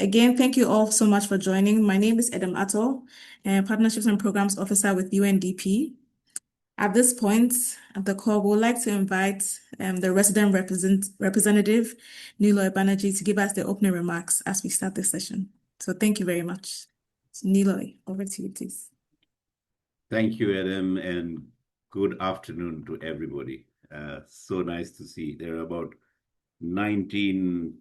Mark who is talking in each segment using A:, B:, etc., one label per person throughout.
A: Again, thank you all so much for joining. My name is Edem Atto, Partnerships and Programs Officer with UNDP. At this point of the call, we would like to invite the resident representative, Niloy Banerjee, to give us the opening remarks as we start this session. So thank you very much. Niloy, over to you, please.
B: Thank you, Adam, and good afternoon to everybody. So nice to see there are about 19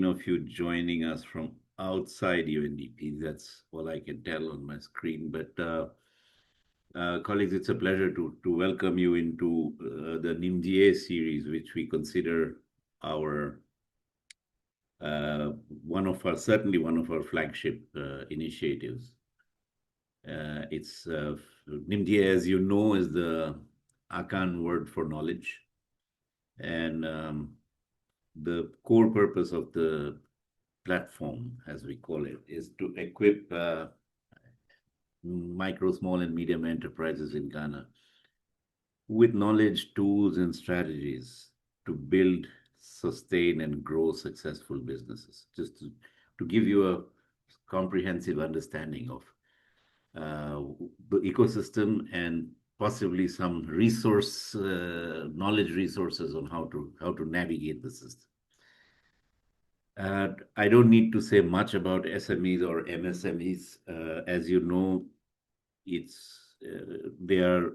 B: of you joining us from outside UNDP. That's all I can tell on my screen. But colleagues, it's a pleasure to welcome you into the Nimdie Series, which we consider our certainly one of our flagship initiatives. It's Nimdie, as you know, is the Akan word for knowledge, and the core purpose of the platform, as we call it, is to equip micro, small, and medium enterprises in Ghana with knowledge, tools, and strategies to build, sustain, and grow successful businesses. Just to give you a comprehensive understanding of the ecosystem and possibly some knowledge resources on how to navigate the system. I don't need to say much about SMEs or MSMEs. As you know, they are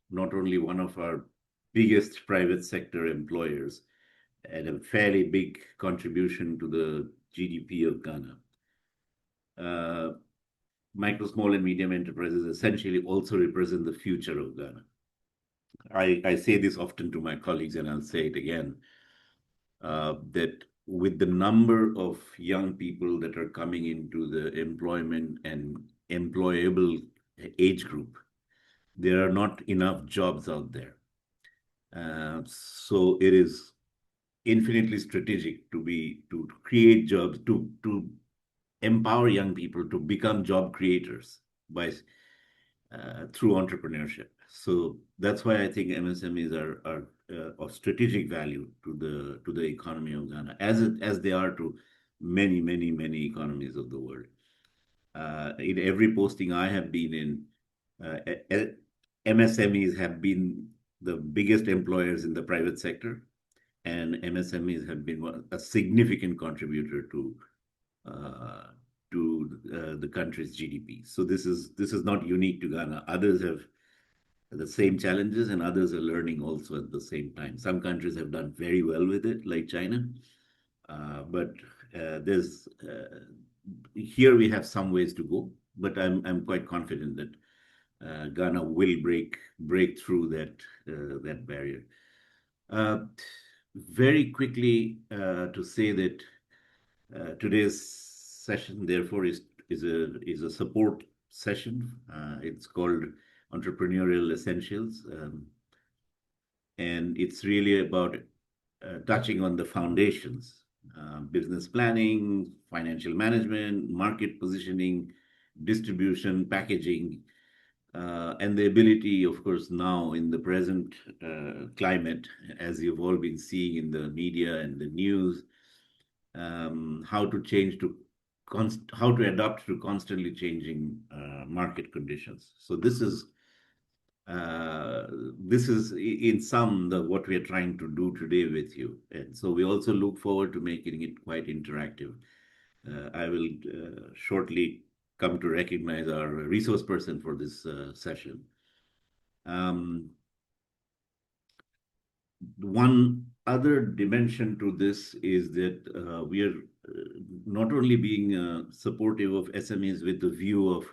B: not only one of our biggest private sector employers and a fairly big contribution to the GDP of Ghana. Micro, small, and medium enterprises essentially also represent the future of Ghana. I say this often to my colleagues, and I'll say it again, that with the number of young people that are coming into the employment and employable age group, there are not enough jobs out there. So it is infinitely strategic to create jobs, to empower young people to become job creators through entrepreneurship. So that's why I think MSMEs are of strategic value to the economy of Ghana, as they are to many economies of the world. In every posting I have been in, MSMEs have been the biggest employers in the private sector, and MSMEs have been a significant contributor to the country's GDP. So this is not unique to Ghana. Others have the same challenges, and others are learning also at the same time. Some countries have done very well with it, like China, but here we have some ways to go. But I'm quite confident that Ghana will break through that barrier. Very quickly to say that today's session, therefore, is a support session. It's called Entrepreneurial Essentials, and it's really about touching on the foundations: business planning, financial management, market positioning, distribution, packaging, and the ability, of course, now in the present climate, as you've all been seeing in the media and the news, how to adapt to constantly changing market conditions. So this is in sum what we are trying to do today with you, and so we also look forward to making it quite interactive. I will shortly come to recognize our resource person for this session. One other dimension to this is that we are not only being supportive of SMEs with the view of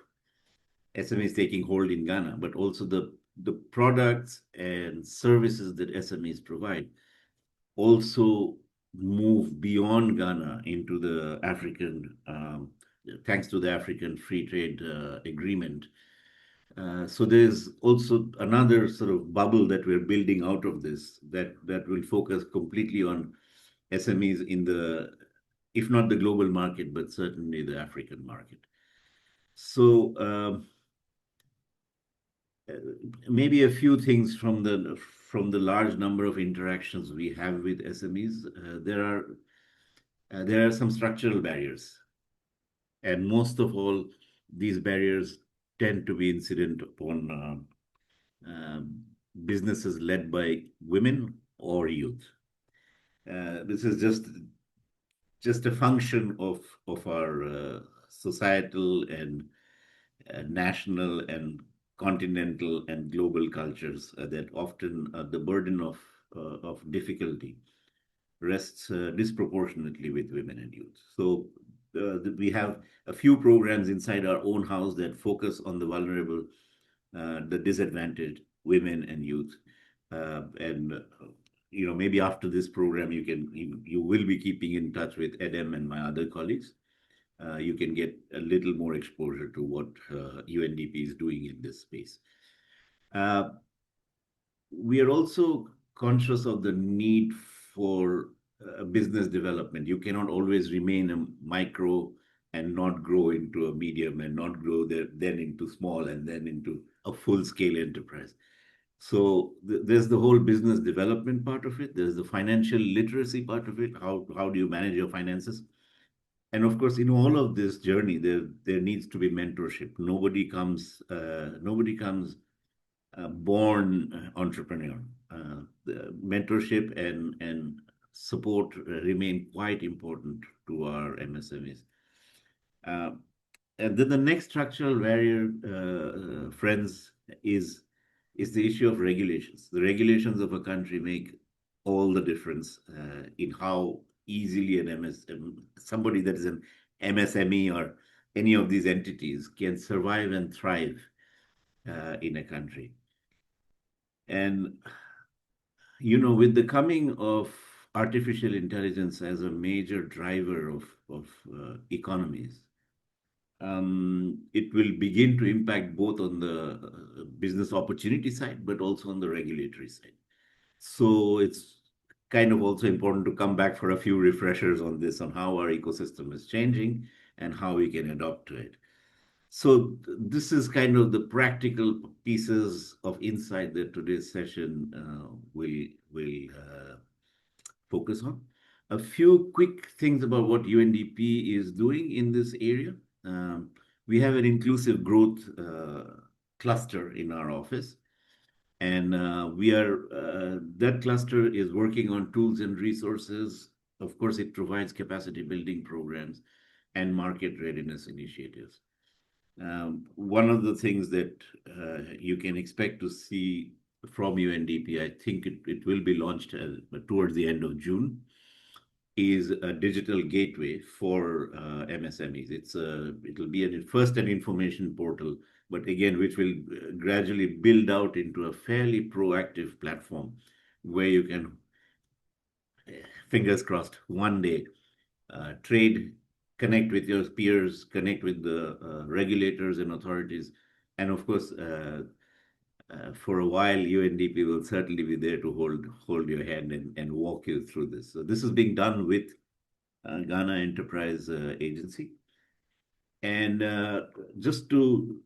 B: SMEs taking hold in Ghana, but also the products and services that SMEs provide also move beyond Ghana into the African, thanks to the African Free Trade Agreement. So there's also another sort of bubble that we're building out of this that will focus completely on SMEs in if not the global market, but certainly the African market. So maybe a few things from the large number of interactions we have with SMEs. There are there are some structural barriers. And most of all, these barriers tend to be incident upon businesses led by women or youth. This is just a function of our societal and national and continental and global cultures that often the burden of difficulty rests disproportionately with women and youth. So we have a few programs inside our own house that focus on the vulnerable, the disadvantaged women and youth. And maybe after this program, you will be keeping in touch with Edem and my other colleagues. You can get a little more exposure to what UNDP is doing in this space. We are also conscious of the need for business development. You cannot always remain a micro and not grow into a medium and not grow then into small and then into a full-scale enterprise. So there's the whole business development part of it. There's the financial literacy part of it. How do you manage your finances? And of course, in all of this journey, there needs to be mentorship. Nobody comes born entrepreneur. The mentorship and support remain quite important to our MSMEs. And then the next structural barrier, friends, is the issue of regulations. The regulations of a country make all the difference in how easily somebody that is an MSME or any of these entities can survive and thrive in a country. And with the coming of artificial intelligence as a major driver of economies, it will begin to impact both on the business opportunity side, but also on the regulatory side. So it's kind of also important to come back for a few refreshers on this, on how our ecosystem is changing and how we can adapt to it. So this is kind of the practical pieces of insight that today's session will focus on. A few quick things about what UNDP is doing in this area. We have an inclusive growth cluster in our office, and that cluster is working on tools and resources. Of course, it provides capacity building programs and market readiness initiatives. One of the things that you can expect to see from UNDP, I think it will be launched towards the end of June, is a digital gateway for MSMEs. It'll be first an information portal, but again, which will gradually build out into a fairly proactive platform where you can, fingers crossed, one day trade, connect with your peers, connect with the regulators and authorities. And of course, for a while, UNDP will certainly be there to hold your hand and walk you through this. So this is being done with Ghana Enterprise Agency. And just to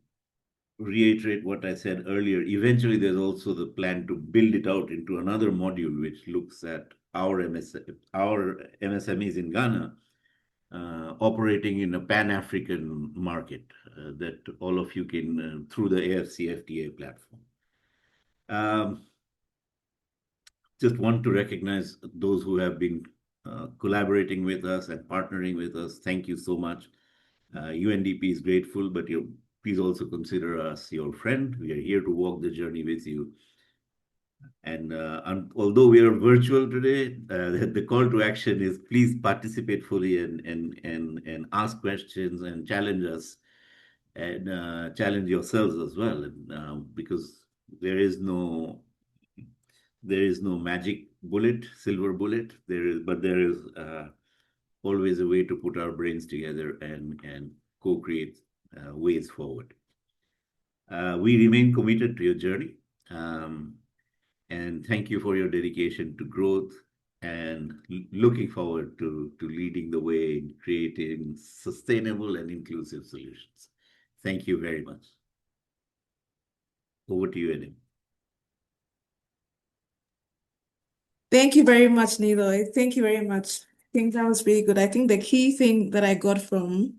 B: reiterate what I said earlier, eventually there's also the plan to build it out into another module which looks at our MSMEs in Ghana operating in a Pan-African market that all of you can, through the AfCFTA platform. Just want to recognize those who have been collaborating with us and partnering with us. Thank you so much. UNDP is grateful, but please also consider us your friend. We are here to walk the journey with you. And although we are virtual today, the call to action is please participate fully and ask questions and challenge us and challenge yourselves as well. Because there is no magic bullet, silver bullet. But there is always a way to put our brains together and co-create ways forward. We remain committed to your journey. And thank you for your dedication to growth and looking forward to leading the way in creating sustainable and inclusive solutions. Thank you very much. Over to you, Edem.
A: Thank you very much, Niloy. Thank you very much. think that was really good. I think the key thing that I got from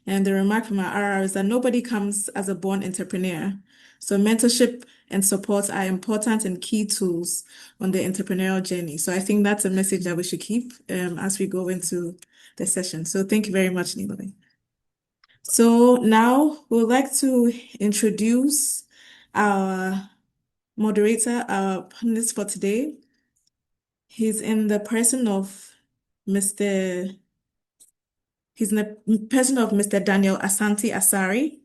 A: and the remark from our RR is that nobody comes as a born entrepreneur. So mentorship and support are important and key tools on the entrepreneurial journey. So I think that's a message that we should keep as we go into the session. So thank you very much, Nimdie. So now we would like to introduce our moderator, our panelist for today. He's in the person of Mr. He's in the person of Mr. Daniel Asante Asari.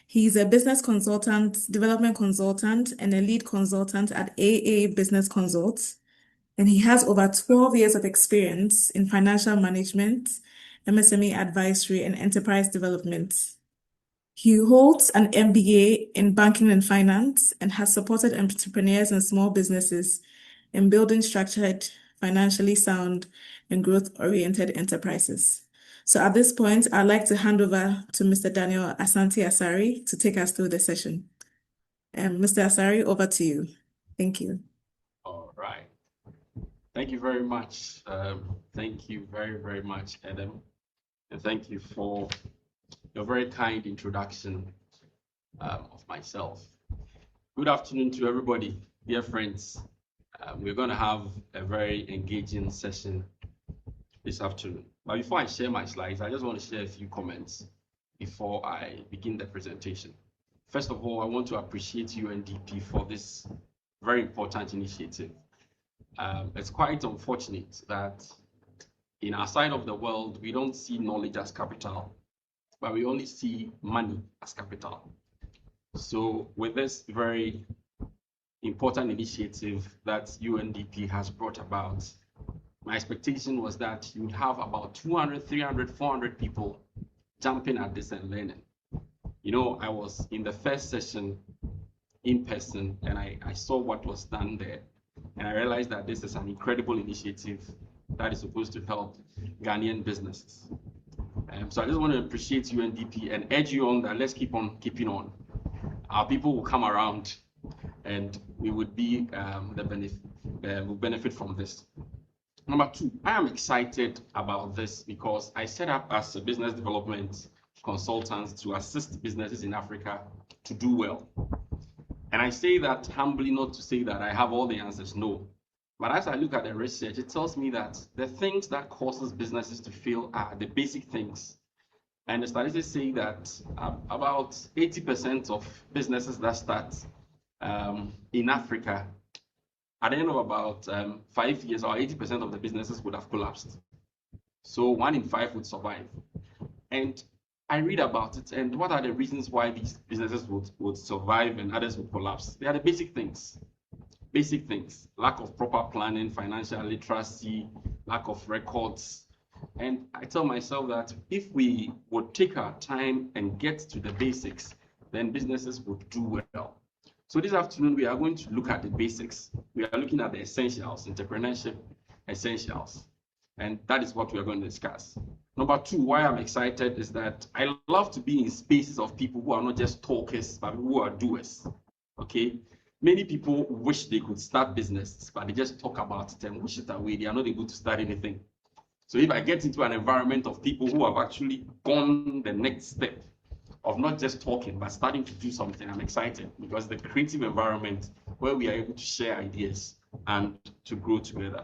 A: He's a business consultant, development consultant, and a lead consultant at AA Business Consult. And he has over 12 years of experience in financial management, MSME advisory, and enterprise development. He holds an MBA in banking and finance and has supported entrepreneurs and small businesses in building structured, financially sound, and growth-oriented enterprises. So at this point, I'd like to hand over to Mr. Daniel Asante Asari to take us through the session. Mr. Asari, over to you. Thank you.
C: All right. Thank you very much. Thank you very, very much, Adam. And thank you for your very kind introduction of myself. Good afternoon to everybody, dear friends. We're going to have a very engaging session this afternoon. But before I share my slides, I just want to share a few comments before I begin the presentation. First of all, I want to appreciate UNDP for this very important initiative. It's quite unfortunate that in our side of the world, we don't see knowledge as capital, but we only see money as capital. So with this very important initiative that UNDP has brought about, my expectation was that you would have about 200, 300, 400 people jumping at this and learning. You know, I was in the first session in person and I saw what was done there. And I realized that this is an incredible initiative that is supposed to help Ghanaian businesses. So I just want to appreciate UNDP and urge you on that let's keep on keeping on. Our people will come around and we would be will benefit from this. Number two, I am excited about this because I set up as a business development consultant to assist businesses in Africa to do well. And I say that humbly, not to say that I have all the answers, no. But as I look at the research, it tells me that the things that causes businesses to fail are the basic things. And the statistics say that about 80% of businesses that start in Africa, at the end of about 5 years, or 80% of the businesses would have collapsed. So 1 in 5 would survive. And I read about it, and what are the reasons why these businesses would survive and others would collapse? They are the basic things. Basic things, lack of proper planning, financial literacy, lack of records. And I tell myself that if we would take our time and get to the basics, then businesses would do well. So this afternoon, we are going to look at the basics. We are looking at the essentials, entrepreneurship essentials. And that is what we are going to discuss. Number two, why I'm excited is that I love to be in spaces of people who are not just talkers, but who are doers. Okay? Many people wish they could start business, but they just talk about it and wish it away. They are not able to start anything. So if I get into an environment of people who have actually gone the next step of not just talking, but starting to do something, I'm excited because the creative environment where we are able to share ideas and to grow together.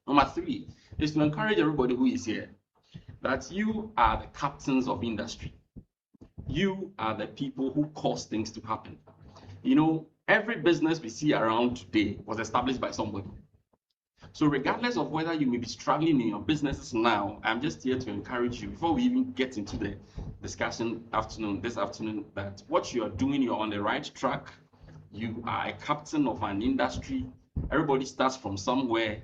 C: Number three is to encourage everybody who is here that you are the captains of industry. You are the people who cause things to happen. You know, every business we see around today was established by somebody. So regardless of whether you may be struggling in your businesses now, I'm just here to encourage you before we even get into the discussion this afternoon, that what you are doing, you're on the right track. You are a captain of an industry. Everybody starts from somewhere.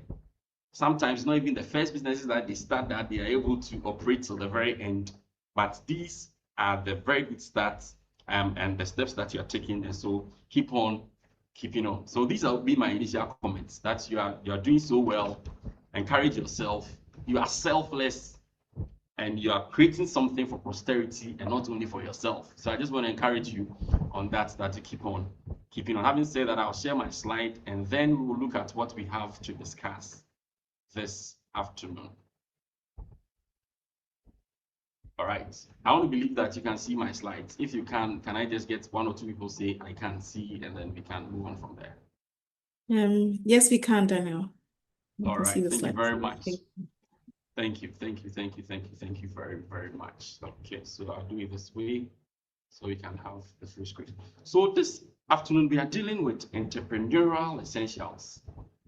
C: Sometimes not even the first businesses that they start that they are able to operate till the very end. But these are the very good starts and the steps that you are taking. And so keep on keeping on. So these will be my initial comments, that you are doing so well. Encourage yourself. You are selfless and you are creating something for posterity and not only for yourself. So I just want to encourage you on that you keep on keeping on. Having said that, I'll share my slide and then we will look at what we have to discuss this afternoon. All right. I want to believe that you can see my slides. If you can I just get one or two people say I can see, and then we can move on from there.
A: Yes, we can, Daniel. We
C: All
A: can see
C: right.
A: the
C: Thank you
A: slides.
C: very much. Thank you very, very much. Okay, so I'll do it this way so we can have the full screen. So this afternoon, we are dealing with entrepreneurial essentials,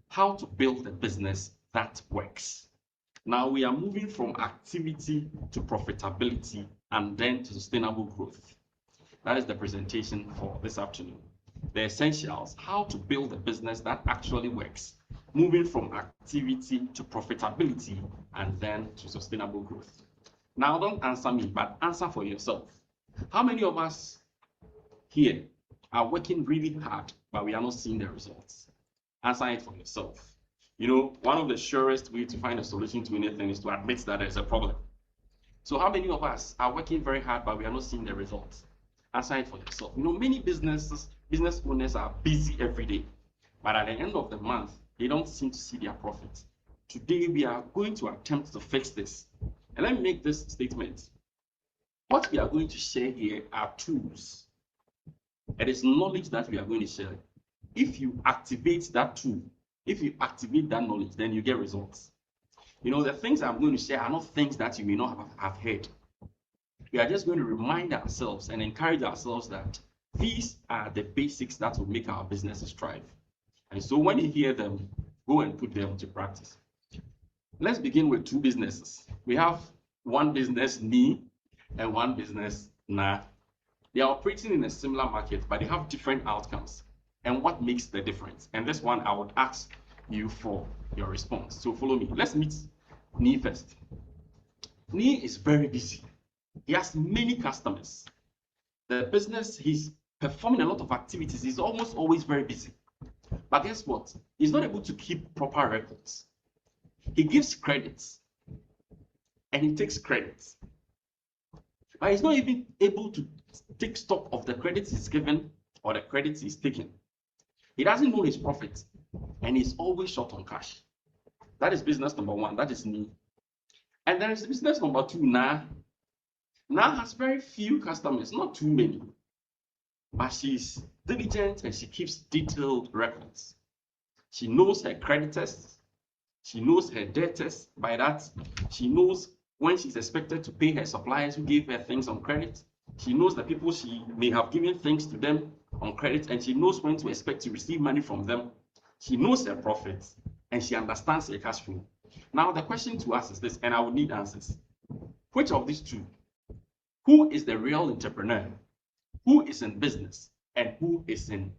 C: how to build a business that works. Now we are moving from activity to profitability and then to sustainable growth. That is the presentation for this afternoon. The essentials, how to build a business that actually works, moving from activity to profitability and then to sustainable growth. Now, don't answer me, but answer for yourself. How many of us here are working really hard, but we are not seeing the results? Answer it for yourself. You know, one of the surest ways to find a solution to anything is to admit that there's a problem. So how many of us are working very hard, but we are not seeing the results? Answer it for yourself. You know, many business owners are busy every day, but at the end of the month, they don't seem to see their profit. Today, we are going to attempt to fix this. And let me make this statement. What we are going to share here are tools. It is knowledge that we are going to share. If you activate that tool, if you activate that knowledge, then you get results. You know, the things I'm going to share are not things that you may not have heard. We are just going to remind ourselves and encourage ourselves that these are the basics that will make our businesses thrive. And so when you hear them, go and put them to practice. Let's begin with two businesses. We have one business, Ni, and one business, Na. They are operating in a similar market, but they have different outcomes. And what makes the difference? And this one, I would ask you for your response. So follow me. Let's meet Ni first. Ni is very busy. He has many customers. The business, he's performing a lot of activities. He's almost always very busy. But guess what? He's not able to keep proper records. He gives credits and he takes credits. But he's not even able to take stock of the credits he's given or the credits he's taken. He doesn't know his profit and he's always short on cash. That is business number one. That is me. And there is business number two, Na. Na has very few customers, not too many. But she's diligent and she keeps detailed records. She knows her creditors. She knows her debtors. By that, she knows when she's expected to pay her suppliers who gave her things on credit. She knows the people she may have given things to them on credit, and she knows when to expect to receive money from them. She knows her profits, and she understands her cash flow. Now, the question to us is this, and I would need answers. Which of these two? Who is the real entrepreneur? Who is in business? And who is in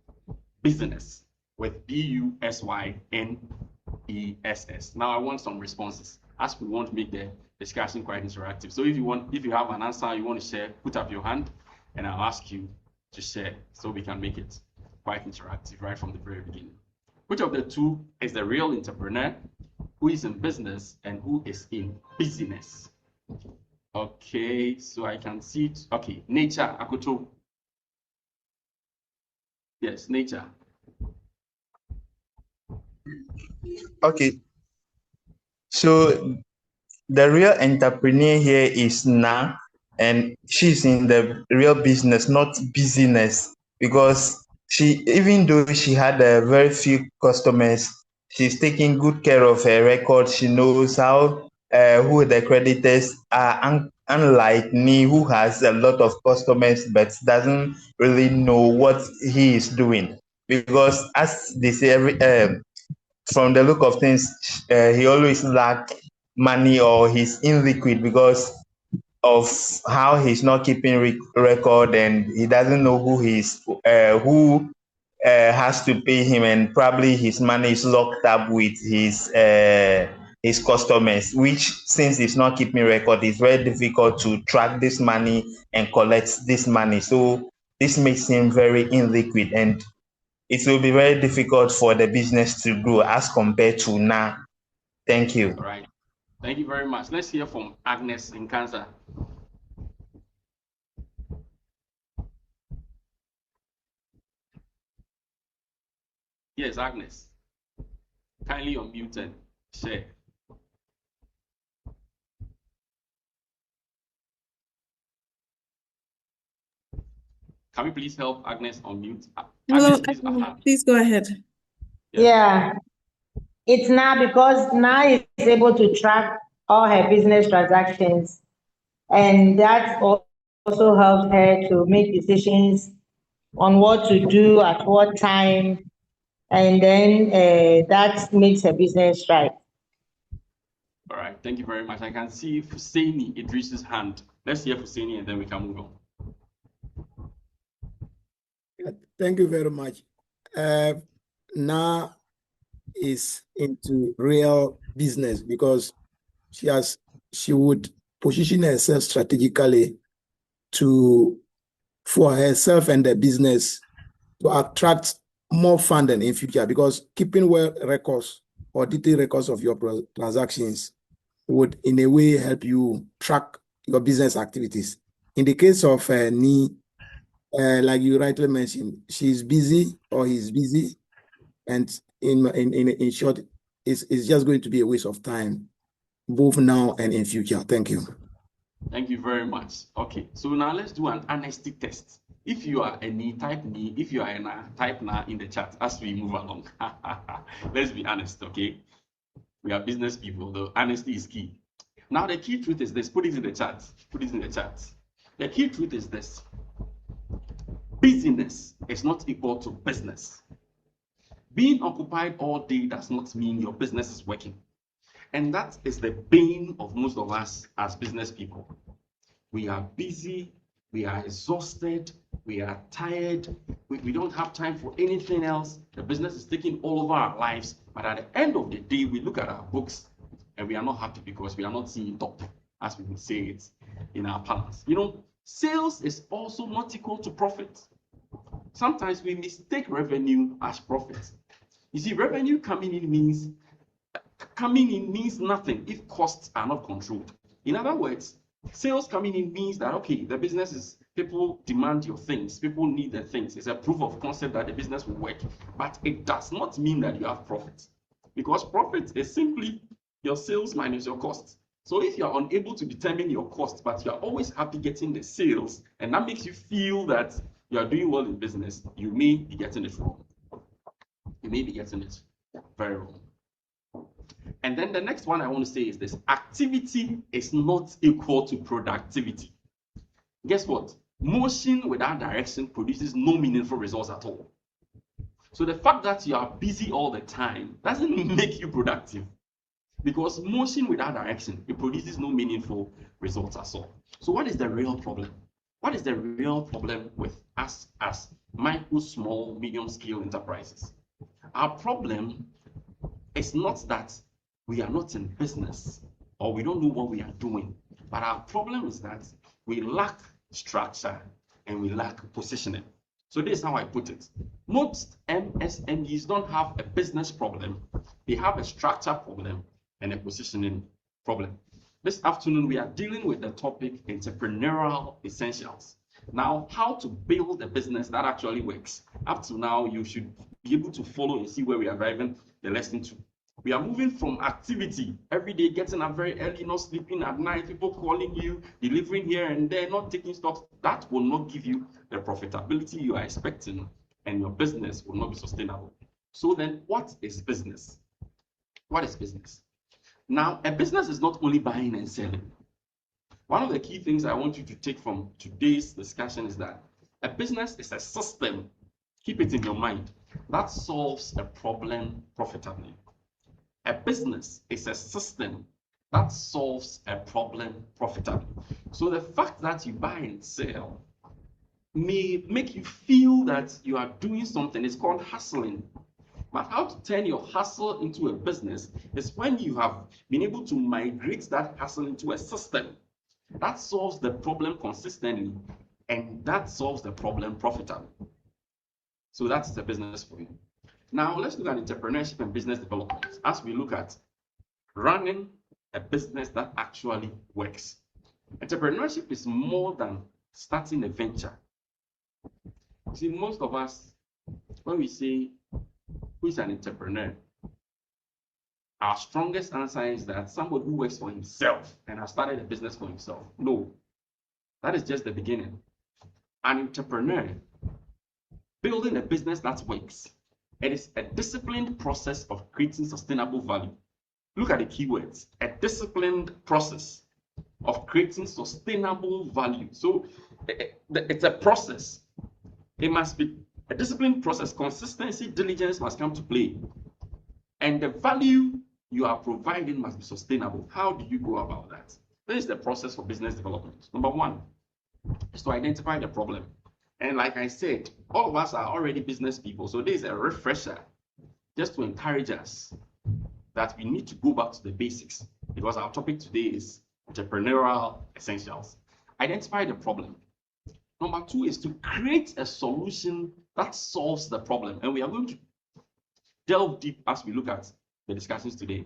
C: business? With BUSYNESS. Now, I want some responses, as we want to make the discussion quite interactive. So if you have an answer you want to share, put up your hand, and I'll ask you to share so we can make it quite interactive right from the very beginning. Which of the two is the real entrepreneur? Who is in business and who is in business? Okay, so I can see it. Okay, Nature, Akoto. Yes, Nature.
D: Okay, so the real entrepreneur here is Na, and she's in the real business, not business, because she, even though she had a very few customers, she's taking good care of her record. She knows how who the creditors are, unlike me, who has a lot of customers but doesn't really know what he is doing. Because as they say, from the look of things, he always lack money or he's illiquid because of how he's not keeping record, and he doesn't know who has to pay him, and probably his money is locked up with his customers, which, since he's not keeping record, it's very difficult to track this money and collect this money. So this makes him very illiquid, and it will be very difficult for the business to grow as compared to now. Thank you.
C: All right. Thank you very much. Let's hear from Agnes in Cancer. Yes, Agnes. Kindly unmute and share. Can we please help Agnes unmute?
A: Hello,
C: Agnes, please.
A: please go ahead.
E: Yeah, it's now because now is able to track all her business transactions, and that also helps her to make decisions on what to do at what time, and then that makes her business thrive.
C: All right, thank you very much. I can see Fuseni Idris's hand. Let's hear Fuseni and then we can move on.
F: Thank you very much. Na is into real business because she would position herself strategically for herself and the business to attract more funding in future, because keeping well records or detailed records of your transactions would in a way help you track your business activities. In the case of Ni, like you rightly mentioned, she's busy or he's busy, and in short, it's just going to be a waste of time, both now and in future. Thank you.
C: Thank you very much. Okay, so now let's do an honesty test. If you are a Ni, type Ni. If you are a Na, type Na in the chat as we move along. Let's be honest, okay? We are business people, though honesty is key. Now, the key truth is this. Put it in the chat. Put it in the chat. The key truth is this. Business is not equal to business. Being occupied all day does not mean your business is working. And that is the bane of most of us as business people. We are busy, we are exhausted, we are tired, we don't have time for anything else. The business is taking all over our lives. But at the end of the day, we look at our books and we are not happy because we are not seeing top, as we would say it in our parlance. You know, sales is also not equal to profit. Sometimes we mistake revenue as profit. You see, revenue coming in means nothing if costs are not controlled. In other words, sales coming in means that, okay, the business is, people demand your things, people need the things. It's a proof of concept that the business will work, but it does not mean that you have profit, because profit is simply your sales minus your costs. So if you are unable to determine your costs, but you are always happy getting the sales, and that makes you feel that you are doing well in business, you may be getting it wrong. You may be getting it very wrong. And then the next one I want to say is this: activity is not equal to productivity. Guess what? Motion without direction produces no meaningful results at all. So the fact that you are busy all the time doesn't make you productive, because motion without direction, it produces no meaningful results at all. So what is the real problem? What is the real problem with us as micro, small, medium scale enterprises? Our problem is not that we are not in business or we don't know what we are doing, but our problem is that we lack structure and we lack positioning. So this is how I put it. Most MSMEs don't have a business problem, they have a structure problem and a positioning problem. This afternoon, we are dealing with the topic entrepreneurial essentials. Now, how to build a business that actually works. Up to now, you should be able to follow and see where we are driving the lesson to. We are moving from activity, every day getting up very early, not sleeping at night, people calling you, delivering here and there, not taking stocks. That will not give you the profitability you are expecting, and your business will not be sustainable. So then, what is business? What is business? Now, a business is not only buying and selling. One of the key things I want you to take from today's discussion is that a business is a system, keep it in your mind, that solves a problem profitably. A business is a system that solves a problem profitably. So the fact that you buy and sell may make you feel that you are doing something. It's called hustling. But how to turn your hustle into a business is when you have been able to migrate that hustle into a system that solves the problem consistently and that solves the problem profitably. So that's the business for you. Now let's look at entrepreneurship and business development as we look at running a business that actually works. Entrepreneurship is more than starting a venture. See, most of us, when we say who is an entrepreneur, our strongest answer is that somebody who works for himself and has started a business for himself. No, that is just the beginning. an entrepreneur building a business that works, it is a disciplined process of creating sustainable value. Look at the keywords: a disciplined process of creating sustainable value. So it's a process. It must be a disciplined process. Consistency, diligence must come to play. And the value you are providing must be sustainable. How do you go about that? This is the process for business development. Number one is to identify the problem. And like I said, all of us are already business people. So this is a refresher just to encourage us that we need to go back to the basics, because our topic today is entrepreneurial essentials. Identify the problem. Number two is to create a solution that solves the problem. And we are going to delve deep as we look at the discussions today.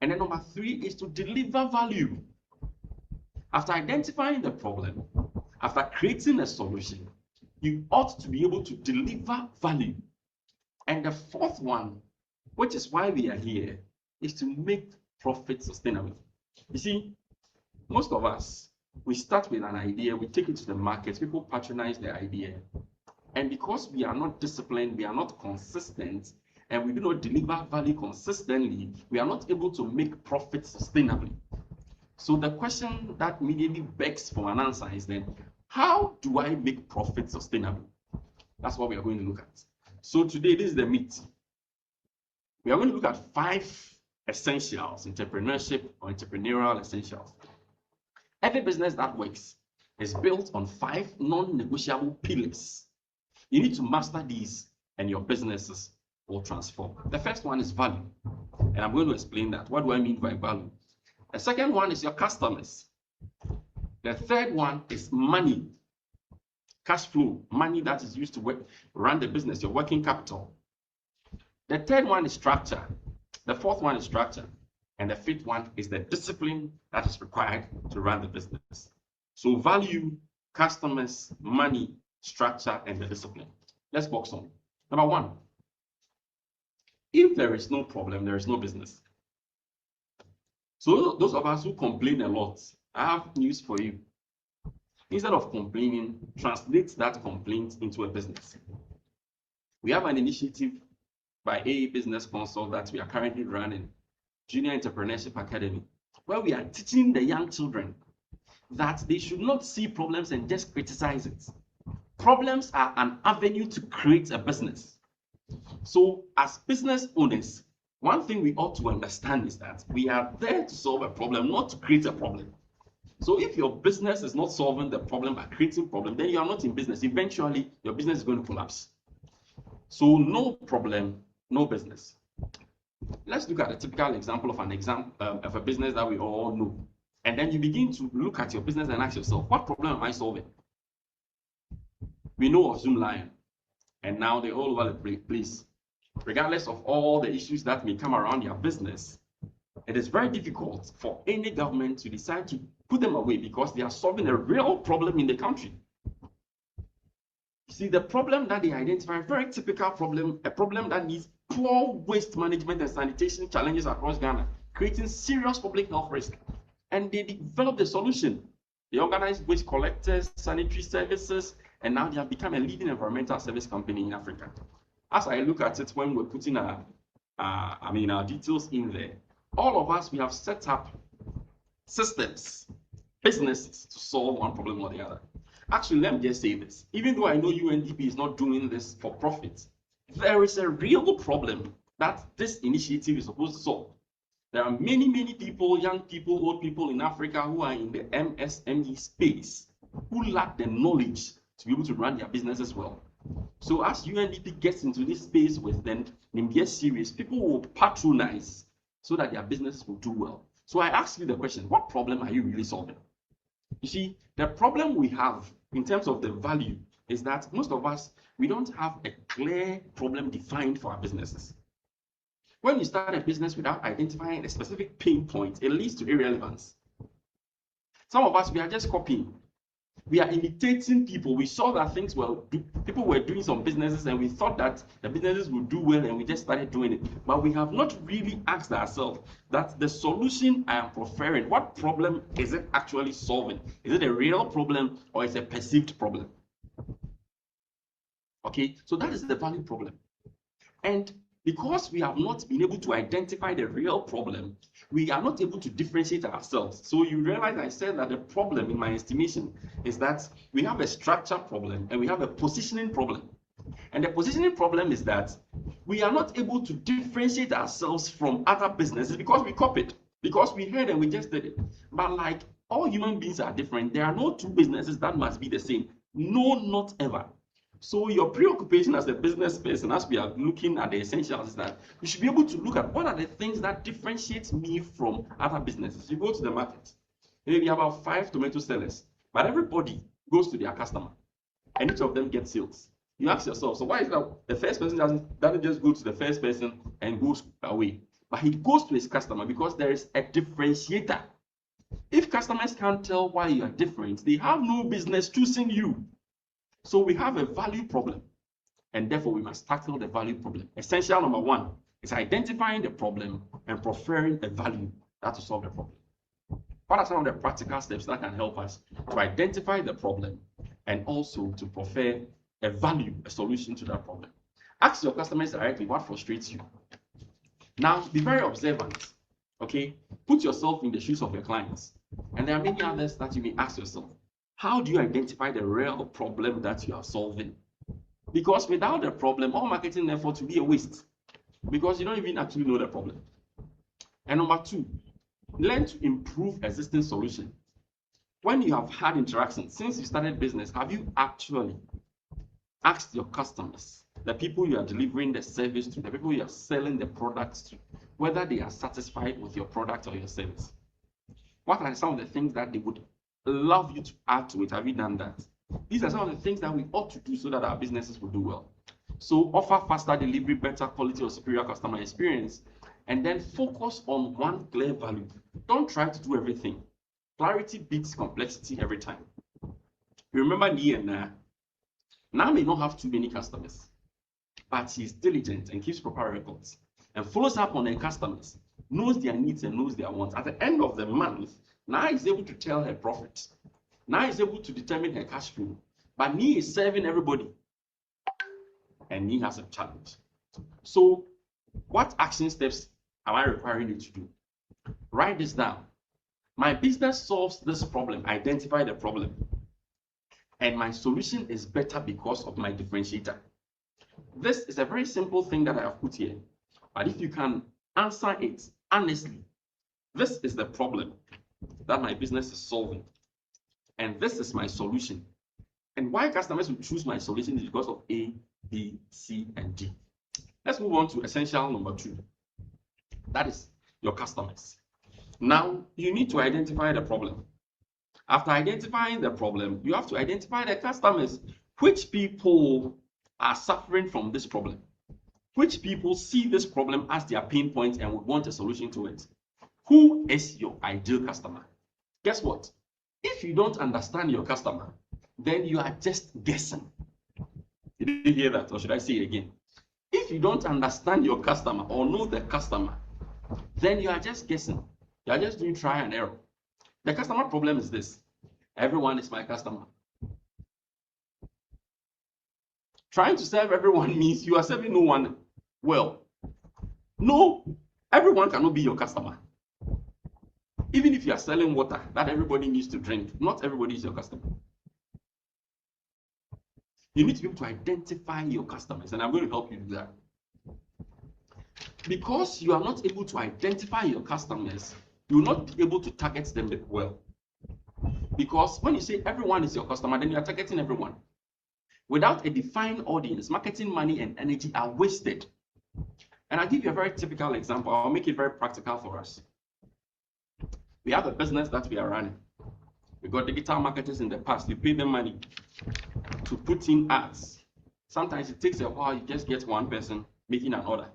C: And then number three is to deliver value. After identifying the problem, after creating a solution, you ought to be able to deliver value. And the fourth one, which is why we are here, is to make profit sustainable. You see, most of us, we start with an idea, we take it to the market, people patronize the idea. And because we are not disciplined, we are not consistent, and we do not deliver value consistently, we are not able to make profit sustainably. So the question that immediately begs for an answer is then, how do I make profit sustainable? That's what we are going to look at. So today, this is the meat. We are going to look at 5 essentials, entrepreneurship or entrepreneurial essentials. Every business that works is built on 5 non-negotiable pillars. You need to master these and your businesses will transform. The first one is value. And I'm going to explain that. What do I mean by value? The second one is your customers. The third one is money, cash flow, money that is used to run the business, your working capital. The third one is structure. The fourth one is structure. And the fifth one is the discipline that is required to run the business. So value, customers, money, structure, and the discipline. Let's box on. Number one, if there is no problem, there is no business. So those of us who complain a lot, I have news for you. Instead of complaining, translate that complaint into a business. We have an initiative by AA Business Consult that we are currently running, Junior Entrepreneurship Academy, where we are teaching the young children that they should not see problems and just criticize it. Problems are an avenue to create a business. So as business owners, one thing we ought to understand is that we are there to solve a problem, not to create a problem. So if your business is not solving the problem by creating problem, then you are not in business. Eventually, your business is going to collapse. So no problem, no business. Let's look at a typical example of a business that we all know. And then you begin to look at your business and ask yourself, what problem am I solving? We know of Zoom Lion, and now they're all over the place. Regardless of all the issues that may come around your business, it is very difficult for any government to decide to put them away because they are solving a real problem in the country. You see, the problem that they identify, very typical problem, a problem that needs poor waste management and sanitation challenges across Ghana, creating serious public health risk. And they developed a solution. They organized waste collectors, sanitary services, and now they have become a leading environmental service company in Africa. As I look at it, when we're putting our details in there, all of us, we have set up systems, businesses to solve one problem or the other. Actually, let me just say this. Even though I know UNDP is not doing this for profit, there is a real problem that this initiative is supposed to solve. There are many, many people, young people, old people in Africa who are in the MSME space who lack the knowledge to be able to run their businesses well. So as UNDP gets into this space with the Nimdie Series, people will patronize so that their business will do well. So I ask you the question, what problem are you really solving? You see, the problem we have in terms of the value is that most of us, we don't have a clear problem defined for our businesses. When you start a business without identifying a specific pain point, it leads to irrelevance. Some of us, we are just copying. We are imitating people. We saw that people were doing some businesses and we thought that the businesses would do well and we just started doing it. But we have not really asked ourselves that the solution I am preferring, what problem is it actually solving? Is it a real problem or is it a perceived problem? Okay, so that is the value problem. And because we have not been able to identify the real problem, we are not able to differentiate ourselves. So you realize I said that the problem, in my estimation, is that we have a structure problem and we have a positioning problem. And the positioning problem is that we are not able to differentiate ourselves from other businesses because we copied, because we heard and we just did it. But like all human beings are different, there are no two businesses that must be the same. No, not ever. So your preoccupation as a business person, as we are looking at the essentials, is that you should be able to look at what are the things that differentiate me from other businesses. You go to the market, maybe about 5 tomato sellers, but everybody goes to their customer, and each of them gets sales. You ask yourself, so why is that the first person doesn't just go to the first person and goes away, but he goes to his customer because there is a differentiator. If customers can't tell why you are different, they have no business choosing you. So we have a value problem, and therefore we must tackle the value problem. Essential number 1 is identifying the problem and preferring a value that will solve the problem. What are some of the practical steps that can help us to identify the problem and also to prefer a value, a solution to that problem? Ask your customers directly what frustrates you. Now, be very observant, okay? Put yourself in the shoes of your clients. And there are many others that you may ask yourself. How do you identify the real problem that you are solving? Because without the problem, all marketing effort will be a waste because you don't even actually know the problem. And number 2, learn to improve existing solutions. When you have had interactions since you started business, have you actually asked your customers, the people you are delivering the service to, the people you are selling the products to, whether they are satisfied with your product or your service? What are some of the things that they would love you to add to it? Have you done that? These are some of the things that we ought to do so that our businesses will do well. So offer faster delivery, better quality or superior customer experience, and then focus on one clear value. Don't try to do everything. Clarity beats complexity every time. Remember Ni and Na. Na may not have too many customers, but she's diligent and keeps proper records and follows up on her customers, knows their needs and knows their wants. At the end of the month, Na is able to tell her profit. Na is able to determine her cash flow. But Ni is serving everybody. And Ni has a challenge. So, what action steps am I requiring you to do? Write this down. My business solves this problem. Identify the problem. And my solution is better because of my differentiator. This is a very simple thing that I have put here. But if you can answer it honestly, this is the problem that my business is solving. And this is my solution. And why customers will choose my solution is because of A, B, C, and D. Let's move on to essential number 2. That is your customers. Now, you need to identify the problem. After identifying the problem, you have to identify the customers. Which people are suffering from this problem? Which people see this problem as their pain point and would want a solution to it? Who is your ideal customer? Guess what? If you don't understand your customer, then you are just guessing. Did you hear that? Or should I say it again? If you don't understand your customer or know the customer, then you are just guessing. You are just doing try and error. The customer problem is this. Everyone is my customer. Trying to serve everyone means you are serving no one well. No, everyone cannot be your customer. Even if you are selling water that everybody needs to drink, not everybody is your customer. You need to be able to identify your customers, and I'm going to help you do that. Because you are not able to identify your customers, you will not be able to target them well. Because when you say everyone is your customer, then you are targeting everyone. Without a defined audience, marketing money and energy are wasted. And I'll give you a very typical example. I'll make it very practical for us. We have a business that we are running. We got digital marketers in the past. We pay them money to put in ads. Sometimes it takes a while. You just get one person making an order.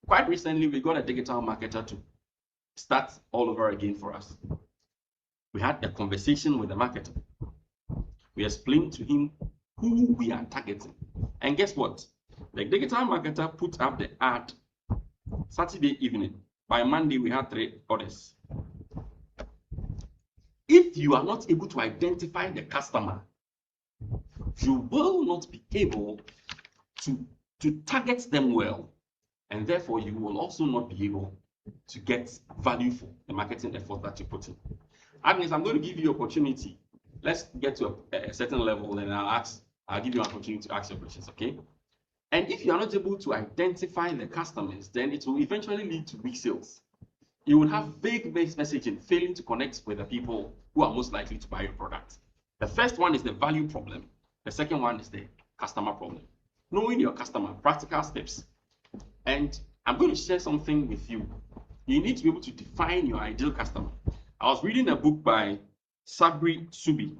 C: Quite recently, we got a digital marketer to start all over again for us. We had a conversation with the marketer. We explained to him who we are targeting. And guess what? The digital marketer put up the ad Saturday evening. By Monday, we had 3 orders. If you are not able to identify the customer, you will not be able to target them well, and therefore you will also not be able to get value for the marketing effort that you put in. Agnes, I'm going to give you opportunity. Let's get to a certain level, and I'll give you an opportunity to ask your questions, okay? And if you are not able to identify the customers, then it will eventually lead to weak sales. You will have vague messaging, failing to connect with the people who are most likely to buy your product. The first one is the value problem. The second one is the customer problem. Knowing your customer, practical steps. And I'm going to share something with you. You need to be able to define your ideal customer. I was reading a book by Sabri Subi,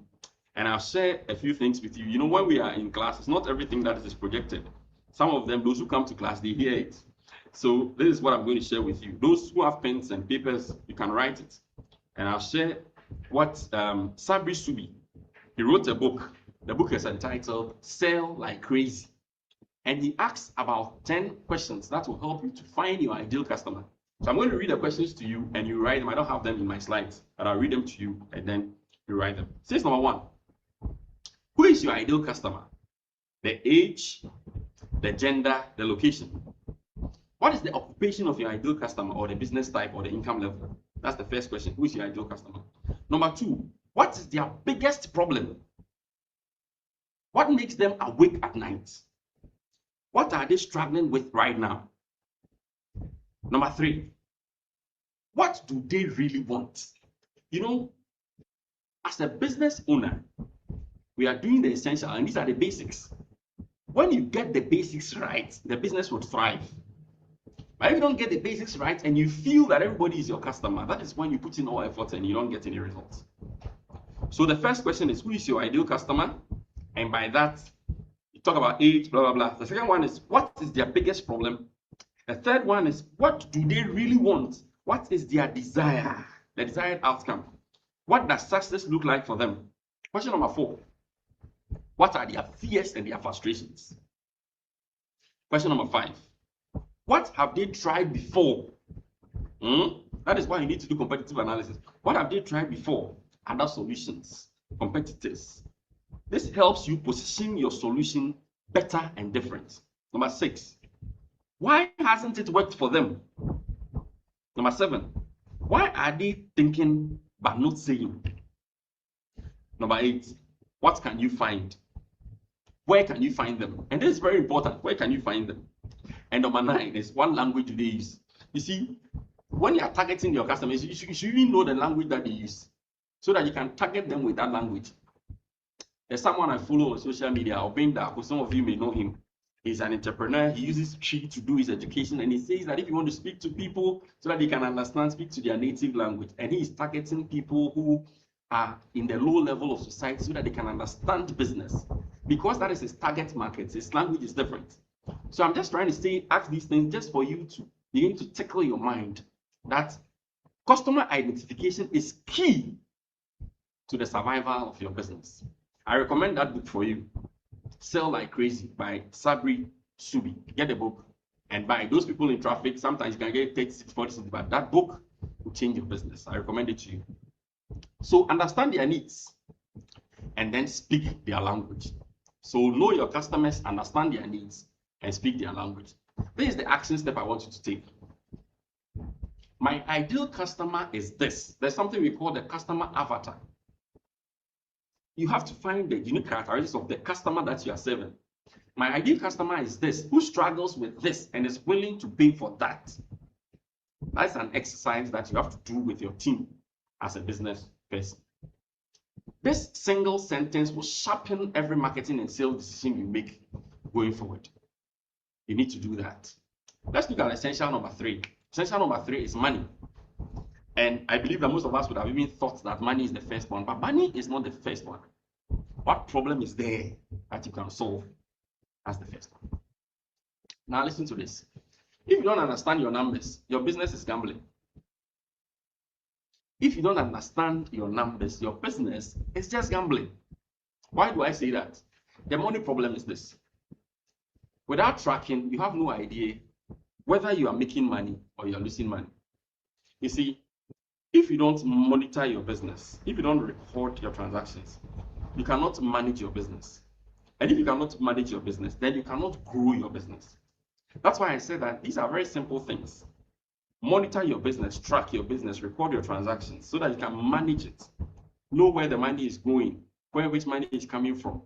C: and I'll share a few things with you. You know, when we are in class, it's not everything that is projected. Some of them, those who come to class, they hear it. So this is what I'm going to share with you. Those who have pens and papers, you can write it. And I'll share what Sabri Subi, he wrote a book. The book is entitled Sell Like Crazy. And he asks about 10 questions that will help you to find your ideal customer. So I'm going to read the questions to you and you write them. I don't have them in my slides, but I'll read them to you and then you write them. Says number 1, who is your ideal customer? The age, the gender, the location. What is the occupation of your ideal customer, or the business type, or the income level? That's the first question. Who is your ideal customer? Number 2, what is their biggest problem? What makes them awake at night? What are they struggling with right now? Number 3, what do they really want? You know, as a business owner, we are doing the essential, and these are the basics. When you get the basics right, the business will thrive. But if you don't get the basics right and you feel that everybody is your customer, that is when you put in all effort and you don't get any results. So the first question is, who is your ideal customer? And by that, you talk about age, blah, blah, blah. The second one is, what is their biggest problem? The third one is, what do they really want? What is their desire, the desired outcome? What does success look like for them? Question number 4, what are their fears and their frustrations? Question number 5, what have they tried before? That is why you need to do competitive analysis. What have they tried before? Other solutions, competitors. This helps you position your solution better and different. Number 6, why hasn't it worked for them? Number 7, why are they thinking but not saying? Number 8, what can you find? Where can you find them? And this is very important. Where can you find them? And number 9 is, what language do they use? You see, when you are targeting your customers, you should even know the language that they use so that you can target them with that language. There's someone I follow on social media, Obinda, who some of you may know him. He's an entrepreneur. He uses Tree to do his education, and he says that if you want to speak to people so that they can understand, speak to their native language. And he is targeting people who are in the low level of society so that they can understand business, because that is his target market. His language is different. So I'm just trying to ask these things just for you to begin to tickle your mind that customer identification is key to the survival of your business. I recommend that book for you, Sell Like Crazy by Sabri Subi. Get the book and buy. Those people in traffic, sometimes you can get 36, 40, but that book will change your business. I recommend it to you. So understand their needs and then speak their language. So know your customers, understand their needs, and speak their language. This is the action step I want you to take. My ideal customer is this. There's something we call the customer avatar. You have to find the unique characteristics of the customer that you are serving. My ideal customer is this, who struggles with this and is willing to pay for that. That's an exercise that you have to do with your team as a business person. This single sentence will sharpen every marketing and sales decision you make going forward. You need to do that. Let's look at essential number 3. Essential number 3 is money. And I believe that most of us would have even thought that money is the first one, but money is not the first one. What problem is there that you can solve as the first one? Now listen to this. If you don't understand your numbers, your business is gambling. If you don't understand your numbers, your business is just gambling. Why do I say that? The money problem is this. Without tracking, you have no idea whether you are making money or you are losing money. You see, if you don't monitor your business, if you don't record your transactions, you cannot manage your business. And if you cannot manage your business, then you cannot grow your business. That's why I said that these are very simple things. Monitor your business, track your business, record your transactions so that you can manage it. Know where the money is going, which money is coming from.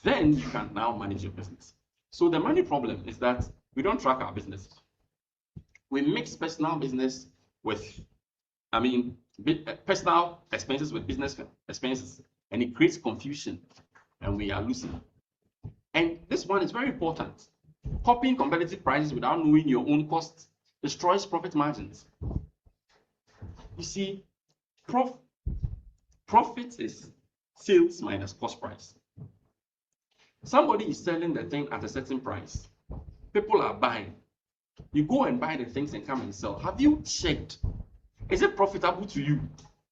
C: Then you can now manage your business. So the money problem is that we don't track our business. We mix personal business with, personal expenses with business expenses, and it creates confusion, and we are losing. And this one is very important. Copying competitive prices without knowing your own costs destroys profit margins. You see, profit is sales minus cost price. Somebody is selling the thing at a certain price. People are buying. You go and buy the things and come and sell. Have you checked? Is it profitable to you?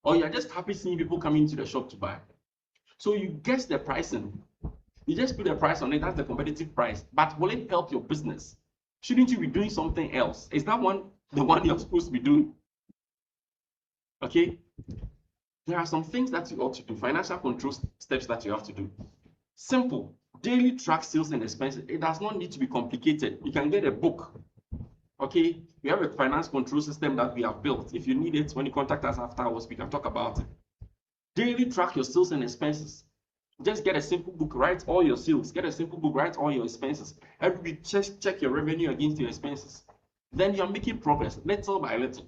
C: Or you're just happy seeing people coming to the shop to buy? So you guess the pricing. You just put the price on it, that's the competitive price. But will it help your business? Shouldn't you be doing something else? Is that the one you're supposed to be doing? Okay? There are some things that you ought to do, financial control steps that you have to do. Simple. Daily track sales and expenses. It does not need to be complicated. You can get a book. Okay? We have a finance control system that we have built. If you need it, when you contact us afterwards, we can talk about it. Daily track your sales and expenses. Just get a simple book, write all your sales. Get a simple book, write all your expenses. Every week, check your revenue against your expenses. Then you're making progress, little by little.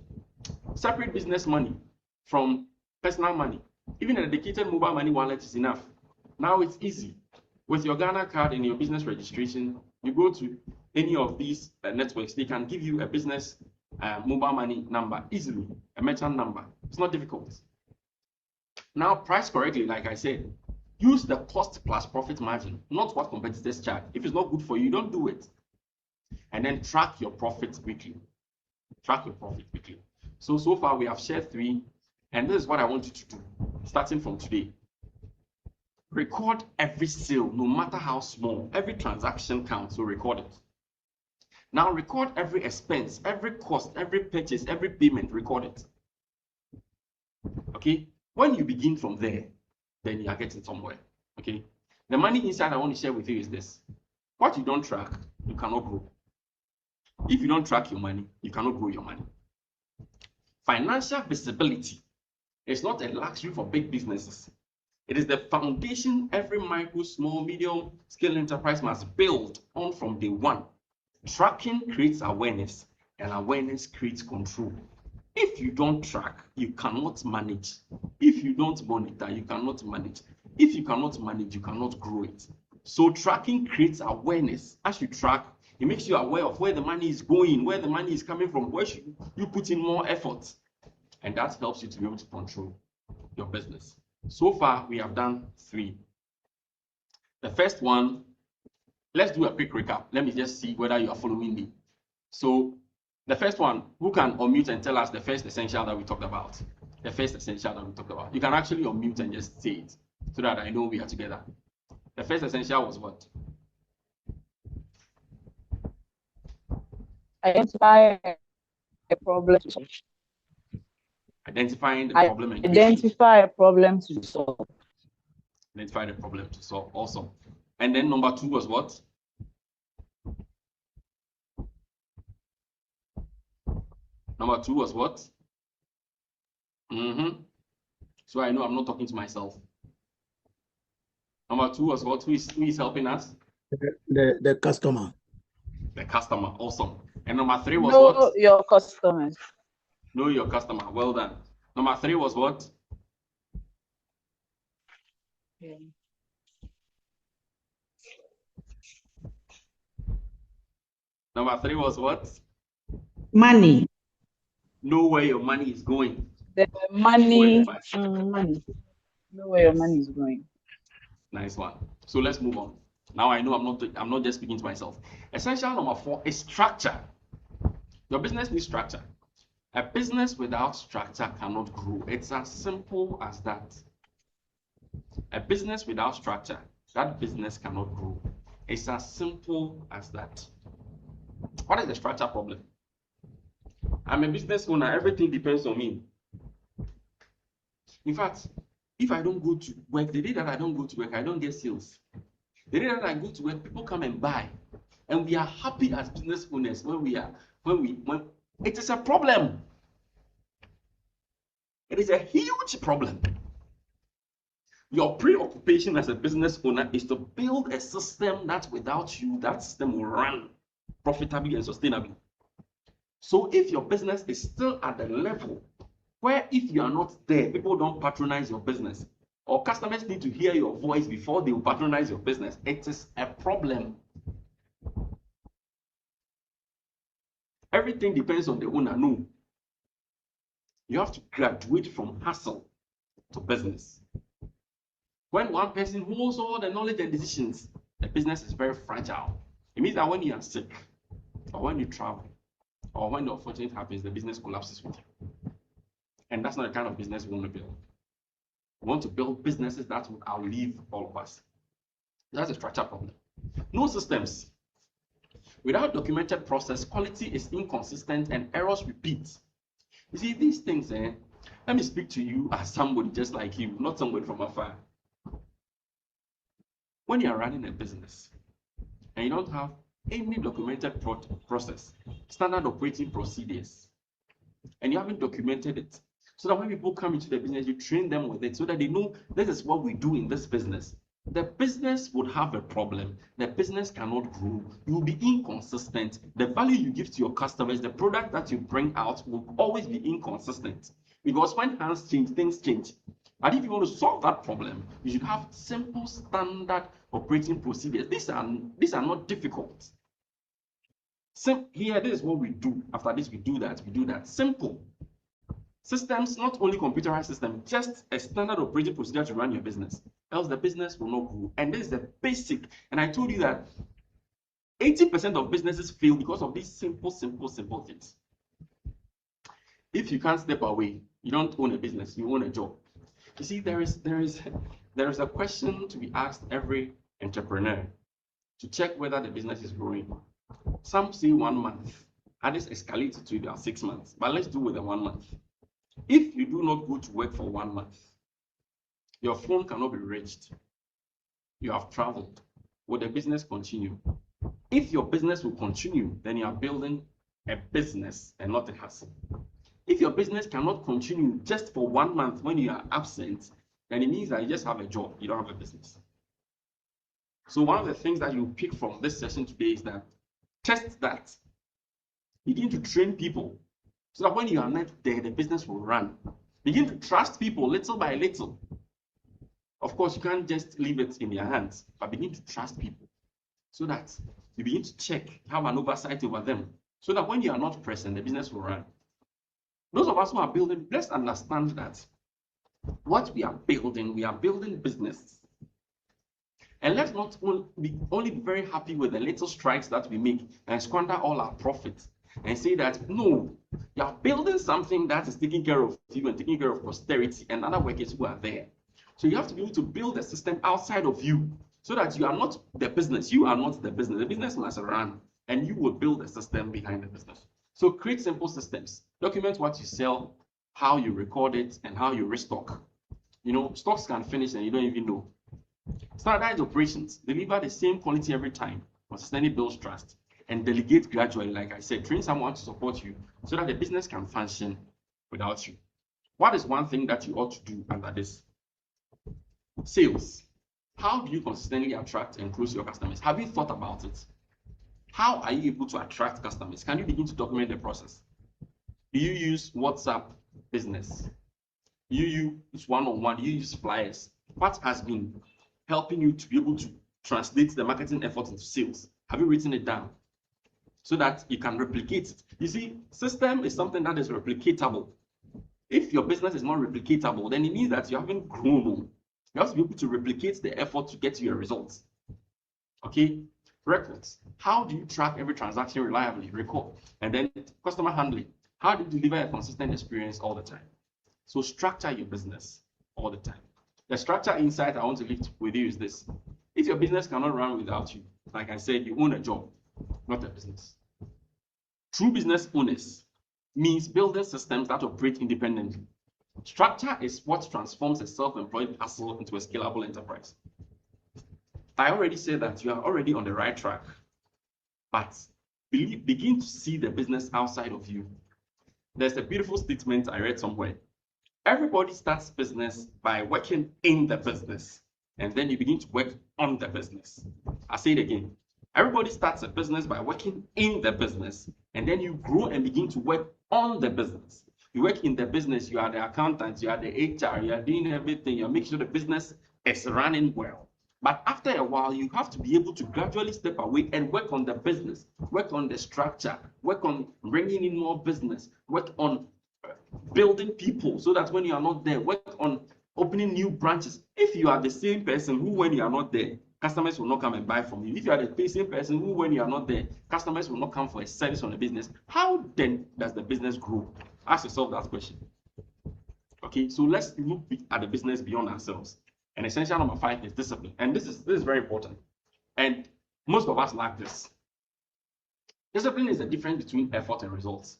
C: Separate business money from personal money. Even a dedicated mobile money wallet is enough. Now it's easy. With your Ghana card and your business registration, you go to any of these networks, they can give you a business mobile money number easily, a merchant number. It's not difficult. Now, price correctly, like I said. Use the cost plus profit margin, not what competitors charge. If it's not good for you, don't do it. And then track your profits weekly. Track your profit weekly. So far we have shared 3, and this is what I want you to do, starting from today. Record every sale, no matter how small. Every transaction counts, so record it. Now record every expense, every cost, every purchase, every payment, record it. Okay? When you begin from there, then you are getting somewhere. Okay? The money inside I want to share with you is this. What you don't track, you cannot grow. If you don't track your money, you cannot grow your money. Financial visibility is not a luxury for big businesses. It is the foundation every micro, small, medium scale enterprise must build on from day one. Tracking creates awareness, and awareness creates control. If you don't track, you cannot manage. If you don't monitor, you cannot manage. If you cannot manage, you cannot grow it. So tracking creates awareness. As you track, it makes you aware of where the money is going, where the money is coming from, where should you put in more effort. And that helps you to be able to control your business. So far, we have done 3. The first one, let's do a quick recap. Let me just see whether you are following me. So the first one, who can unmute and tell us the first essential that we talked about? The first essential that we talked about. You can actually unmute and just say it so that I know we are together. The first essential was what?
G: Identify a problem to solve.
C: Identifying the problem and
G: identify a problem to solve.
C: Identify the problem to solve. Awesome. And then number 2 was what? Number 2 was what? So I know I'm not talking to myself. Number 2 was what? Who is helping us?
F: The customer.
C: The customer. Awesome. And number 3 was
G: know
C: what?
G: Know your customers.
C: Know your customer. Well done. Number 3 was what?
G: Yeah.
C: Number 3 was what?
E: Money.
C: Know where your money is going.
G: The money. Money. Know where your money is going.
C: Nice one. So let's move on. Now I know I'm not just speaking to myself. Essential number 4 is structure. Your business needs structure. A business without structure cannot grow. It's as simple as that. A business without structure, that business cannot grow. It's as simple as that. What is the structure problem? I'm a business owner. Everything depends on me. In fact, If I don't go to work, the day that I don't go to work, I don't get sales. The day that I go to work, people come and buy. And we are happy as business owners when it is a problem. It is a huge problem. Your preoccupation as a business owner is to build a system that without you, that system will run profitably and sustainably. So if your business is still at the level where if you are not there, people don't patronize your business, or customers need to hear your voice before they will patronize your business, it is a problem. Everything depends on the owner. No. You have to graduate from hustle to business. When one person holds all the knowledge and decisions, the business is very fragile. It means that when you are sick, or when you travel, or when the unfortunate happens, the business collapses with you. And that's not the kind of business we want to build. We want to build businesses that will outlive all of us. That's a structure problem. No systems. Without documented process, quality is inconsistent and errors repeat. You see, these things, let me speak to you as somebody just like you, not somebody from afar. When you are running a business and you don't have any documented process, standard operating procedures, and you haven't documented it, so that when people come into the business, you train them with it so that they know this is what we do in this business. The business would have a problem. The business cannot grow. You will be inconsistent. The value you give to your customers, the product that you bring out will always be inconsistent. Because when hands change, things change. And if you want to solve that problem, you should have simple standard operating procedures. These are not difficult. Here, this is what we do. After this, we do that. We do that. Simple. Systems, not only computerized system, just a standard operating procedure to run your business. Else the business will not grow. And this is the basic. And I told you that 80% of businesses fail because of these simple things. If you can't step away, you don't own a business, you own a job. You see, there is a question to be asked every entrepreneur to check whether the business is growing. Some say 1 month, others escalate it to about 6 months. But let's do with the 1 month. If you do not go to work for 1 month, your phone cannot be reached. You have traveled. Will the business continue? If your business will continue, then you are building a business and not a hustle. If your business cannot continue just for 1 month when you are absent, then it means that you just have a job, you don't have a business. So one of the things that you pick from this session today is that test that. Begin to train people so that when you are not there, the business will run. Begin to trust people little by little. Of course, you can't just leave it in their hands, but begin to trust people so that you begin to check, have an oversight over them, so that when you are not present, the business will run. Those of us who are building, let's understand that what we are building business. And let's not be very happy with the little strikes that we make and squander all our profits and say that, no, you are building something that is taking care of you and taking care of posterity and other workers who are there. So you have to be able to build a system outside of you so that you are not the business. You are not the business. The business must run and you will build a system behind the business. So create simple systems. Document what you sell, how you record it, and how you restock. You know, stocks can finish and you don't even know. Standardize operations. Deliver the same quality every time. Consistently build trust. And delegate gradually, like I said. Train someone to support you so that the business can function without you. What is one thing that you ought to do under this? Sales. How do you consistently attract and close your customers? Have you thought about it? How are you able to attract customers? Can you begin to document the process? Do you use WhatsApp business? Do you use one-on-one? Do you use flyers? What has been helping you to be able to translate the marketing effort into sales? Have you written it down so that you can replicate it? You see, system is something that is replicatable. If your business is not replicatable, then it means that you haven't grown. You have to be able to replicate the effort to get to your results. Okay? Records. How do you track every transaction reliably? Record. And then customer handling. How do you deliver a consistent experience all the time? So structure your business all the time. The structure insight I want to leave with you is this. If your business cannot run without you, like I said, you own a job, not a business. True business owners means building systems that operate independently. Structure is what transforms a self-employed hustle into a scalable enterprise. I already said that you are already on the right track, but begin to see the business outside of you. There's a beautiful statement I read somewhere. Everybody starts business by working in the business, and then you begin to work on the business. I'll say it again. Everybody starts a business by working in the business, and then you grow and begin to work on the business. You work in the business, you are the accountant, you are the HR, you are doing everything, you're making sure the business is running well. But after a while, you have to be able to gradually step away and work on the business, work on the structure, work on bringing in more business, work on building people so that when you are not there, work on opening new branches. If you are the same person who, when you are not there, customers will not come and buy from you. If you are the same person who, when you are not there, customers will not come for a service on the business, how then does the business grow? Ask yourself that question. Okay, so let's look at the business beyond ourselves. And essential number 5 is discipline. And this is very important. And most of us lack this. Discipline is the difference between effort and results.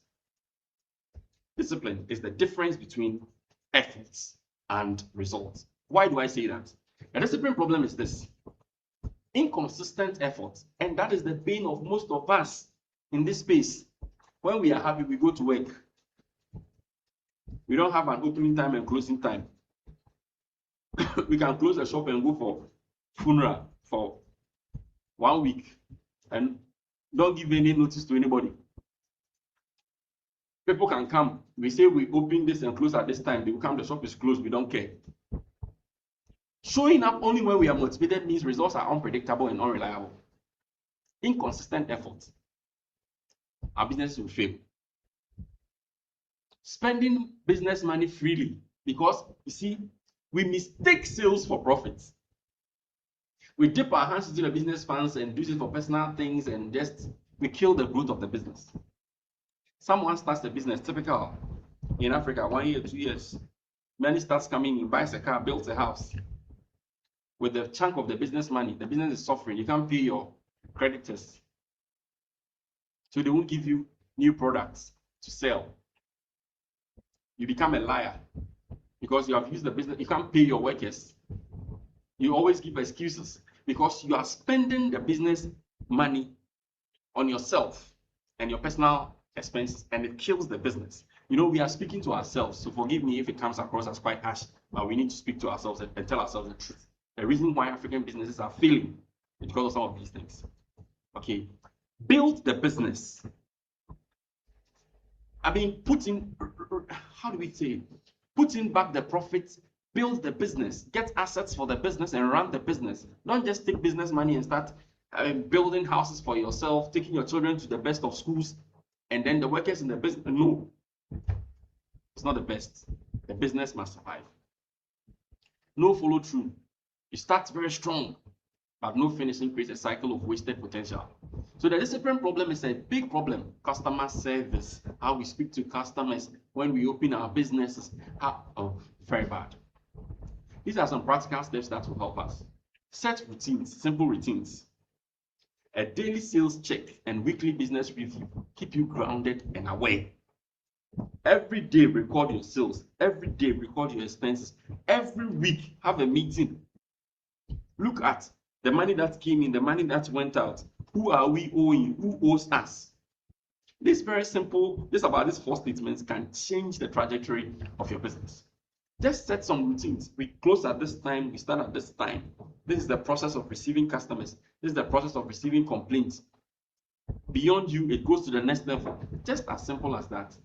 C: Discipline is the difference between efforts and results. Why do I say that? A discipline problem is this: inconsistent effort. And that is the pain of most of us in this space. When we are happy, we go to work. We don't have an opening time and closing time. We can close the shop and go for funeral for 1 week and don't give any notice to anybody. People can come. We say we open this and close at this time. They will come, the shop is closed. We don't care. Showing up only when we are motivated means results are unpredictable and unreliable. Inconsistent effort. Our business will fail. Spending business money freely, because you see, we mistake sales for profits. We dip our hands into the business funds and use it for personal things, and just we kill the growth of the business. Someone starts a business, typical in Africa, 1 year, 2 years. Money starts coming in, buys a car, builds a house. With the chunk of the business money, the business is suffering. You can't pay your creditors. So they won't give you new products to sell. You become a liar because you have used the business. You can't pay your workers. You always give excuses because you are spending the business money on yourself and your personal expenses, and it kills the business. You know, we are speaking to ourselves, so forgive me if it comes across as quite harsh, but we need to speak to ourselves and tell ourselves the truth. The reason why African businesses are failing is because of some of these things. Okay, build the business. I mean, how do we say, putting back the profits, build the business, get assets for the business and run the business. Don't just take business money and start building houses for yourself, taking your children to the best of schools, and then the workers in the business. No, it's not the best. The business must survive. No follow through. You start very strong, but no finishing creates a cycle of wasted potential. So the discipline problem is a big problem. Customer service, how we speak to customers when we open our businesses, very bad. These are some practical steps that will help us. Set routines, simple routines. A daily sales check and weekly business review keep you grounded and aware. Every day record your sales. Every day record your expenses. Every week have a meeting. Look at the money that came in, the money that went out. Who are we owing? Who owes us? This very simple, about these 4 statements can change the trajectory of your business. Just set some routines. We close at this time, we start at this time. This is the process of receiving customers. This is the process of receiving complaints. Beyond you, it goes to the next level. Just as simple as that,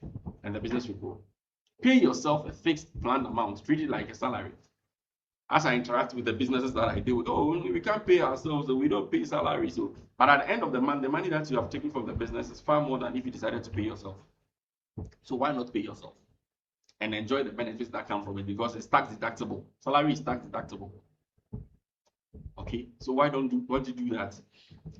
C: and the business will grow. Pay yourself a fixed planned amount. Treat it like a salary. As I interact with the businesses that I deal with, we can't pay ourselves, so we don't pay salaries. But at the end of the month, the money that you have taken from the business is far more than if you decided to pay yourself. So why not pay yourself and enjoy the benefits that come from it, because it's tax deductible. Salary is tax deductible. Okay, so why don't you do that?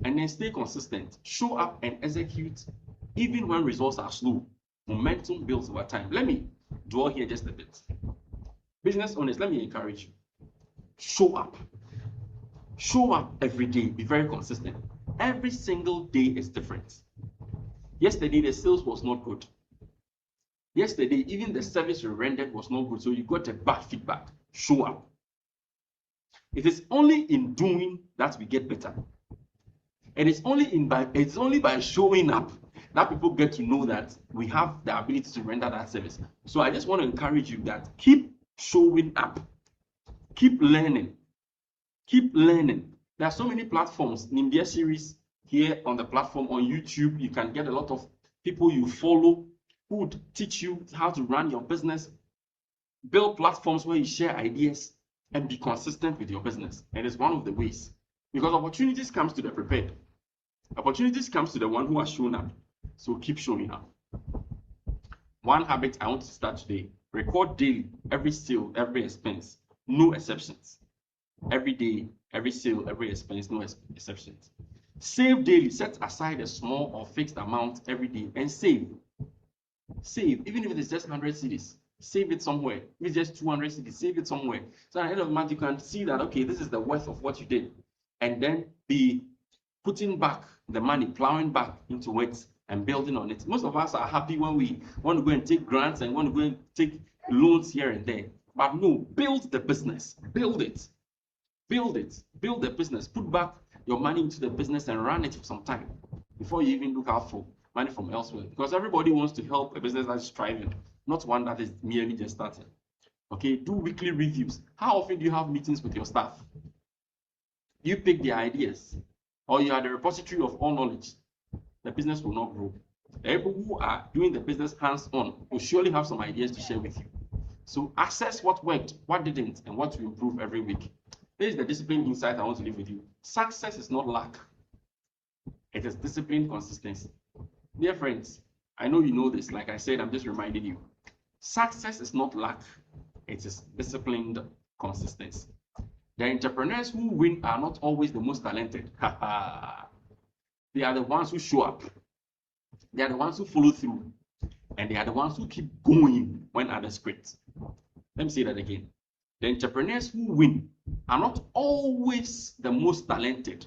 C: And then stay consistent. Show up and execute even when results are slow. Momentum builds over time. Let me dwell here just a bit. Business owners, let me encourage you. Show up. Show up every day. Be very consistent. Every single day is different. Yesterday, the sales was not good. Yesterday, even the service you rendered was not good, so you got a bad feedback. Show up. It is only in doing that we get better. And it's only by showing up that people get to know that we have the ability to render that service. So I just want to encourage you that keep showing up, keep learning, keep learning. There are so many platforms. Nimdie Series here on the platform on YouTube. You can get a lot of people you follow who would teach you how to run your business. Build platforms where you share ideas and be consistent with your business. And it's one of the ways. Because opportunities comes to the prepared. Opportunities comes to the one who has shown up. So keep showing up. One habit I want to start today. Record daily, every sale, every expense. No exceptions. Every day, every sale, every expense, no exceptions. Save daily. Set aside a small or fixed amount every day and save. Save, even if it is just 100 cedis. Save it somewhere. If it's just 200 cedis, save it somewhere. So at the end of the month, you can see that, okay, this is the worth of what you did. And then be putting back the money, plowing back into it and building on it. Most of us are happy when we want to go and take grants and want to go and take loans here and there. But no, build the business. Build it. Build it. Build the business. Put back your money into the business and run it for some time before you even look out for money from elsewhere. Because everybody wants to help a business that is thriving, not one that is merely just starting. Okay, do weekly reviews. How often do you have meetings with your staff? You pick the ideas, or you are the repository of all knowledge. The business will not grow. The people who are doing the business hands-on will surely have some ideas to share with you. So assess what worked, what didn't, and what to improve every week. This is the discipline insight I want to leave with you. Success is not luck. It is discipline, consistency. Dear friends, I know you know this. Like I said, I'm just reminding you. Success is not luck. It is disciplined consistency. The entrepreneurs who win are not always the most talented. They are the ones who show up. They are the ones who follow through. And they are the ones who keep going when others quit. Let me say that again. The entrepreneurs who win are not always the most talented.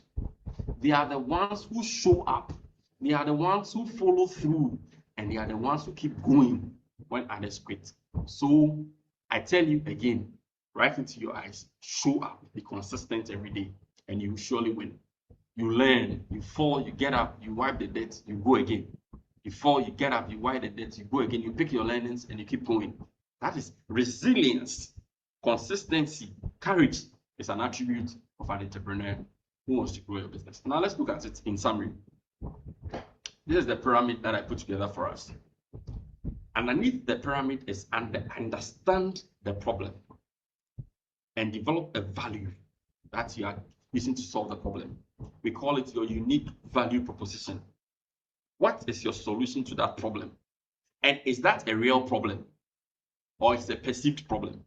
C: They are the ones who show up. They are the ones who follow through. And they are the ones who keep going when others quit. So I tell you again, right into your eyes, show up, be consistent every day, and you will surely win. You learn, you fall, you get up, you wipe the dirt, you go again. You fall, you get up, you wipe the dirt, you go again, you pick your learnings, and you keep going. That is resilience, consistency, courage is an attribute of an entrepreneur who wants to grow your business. Now let's look at it in summary. This is the pyramid that I put together for us. Underneath the pyramid is understand the problem and develop a value that you are using to solve the problem. We call it your unique value proposition. What is your solution to that problem? And is that a real problem or is it a perceived problem?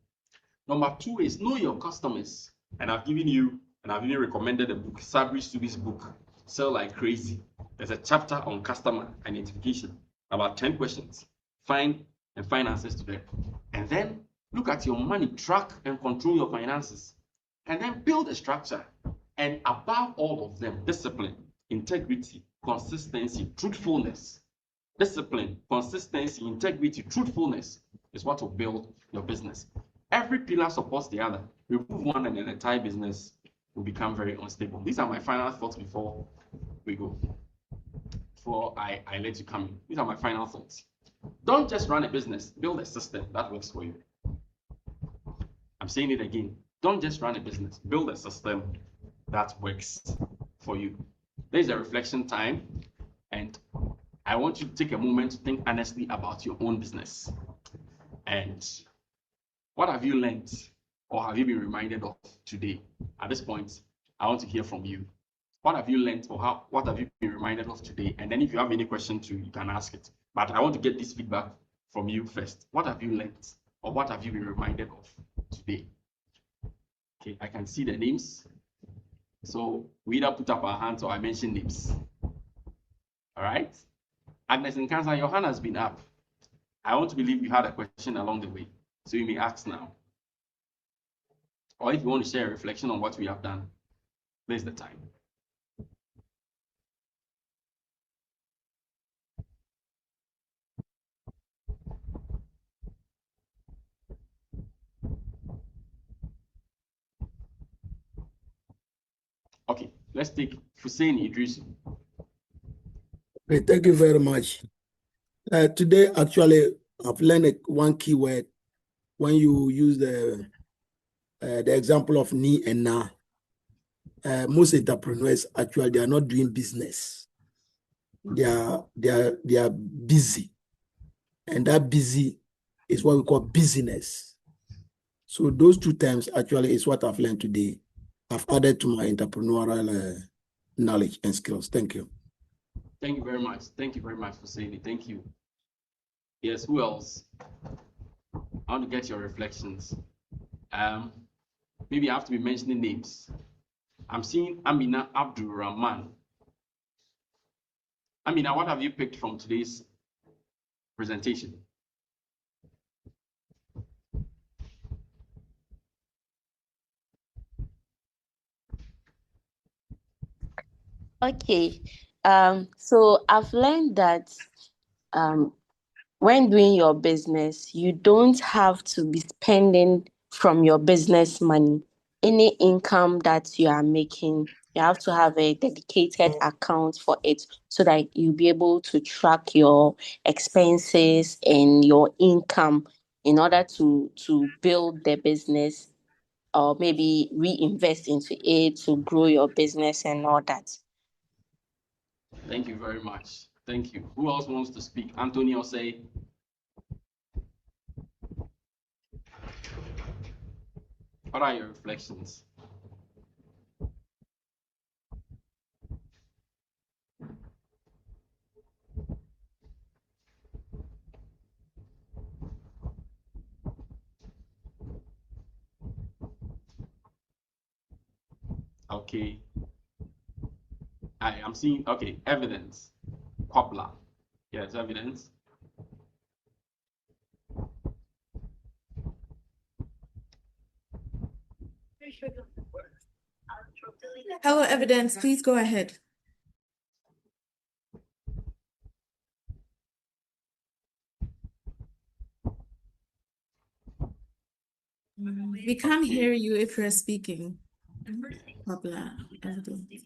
C: Number two is know your customers. And I've given you, and I've even recommended a book, Sabri Subi's book, Sell Like Crazy. There's a chapter on customer identification, about 10 questions. Find answers to them. And then look at your money, track and control your finances. And then build a structure. And above all of them, discipline, integrity, consistency, truthfulness. Discipline, consistency, integrity, truthfulness is what will build your business. Every pillar supports the other. Remove one and the entire business will become very unstable. These are my final thoughts before we go. Before I let you come in. These are my final thoughts. Don't just run a business, build a system that works for you. I'm saying it again. Don't just run a business, build a system that works for you. There's a reflection time, and I want you to take a moment to think honestly about your own business. And what have you learned or have you been reminded of today? At this point, I want to hear from you. What have you learned or what have you been reminded of today? And then if you have any question too, you can ask it. But I want to get this feedback from you first. What have you learned or what have you been reminded of today? Okay, I can see the names. So we either put up our hands or I mention names. All right. Agnes and Kansa, your hand has been up. I want to believe you had a question along the way. So you may ask now. Or if you want to share a reflection on what we have done, there's the time. Okay, let's take Hussein Idris.
F: Okay, thank you very much. Today, actually, I've learned one key word when you use the example of ni and na. Most entrepreneurs actually they are not doing business. They are busy, and that busy is what we call business. So those two terms actually is what I've learned today. I've added to my entrepreneurial knowledge and skills. Thank you.
C: Thank you very much. Thank you very much for saying it. Thank you. Yes, who else? I want to get your reflections. Maybe I have to be mentioning names. I'm seeing Amina Abdul Rahman. Amina, what have you picked from today's presentation?
H: Okay. So I've learned that when doing your business, you don't have to be spending from your business money. Any income that you are making, you have to have a dedicated account for it so that you'll be able to track your expenses and your income in order to build the business or maybe reinvest into it to grow your business and all that.
C: Thank you very much. Thank you. Who else wants to speak? Anthony or say? What are your reflections? Okay. I'm seeing, okay, evidence. Cobbler. Yes, evidence.
A: Hello, Evidence. Please go ahead. We can't hear you if you're speaking. Popular Evidence.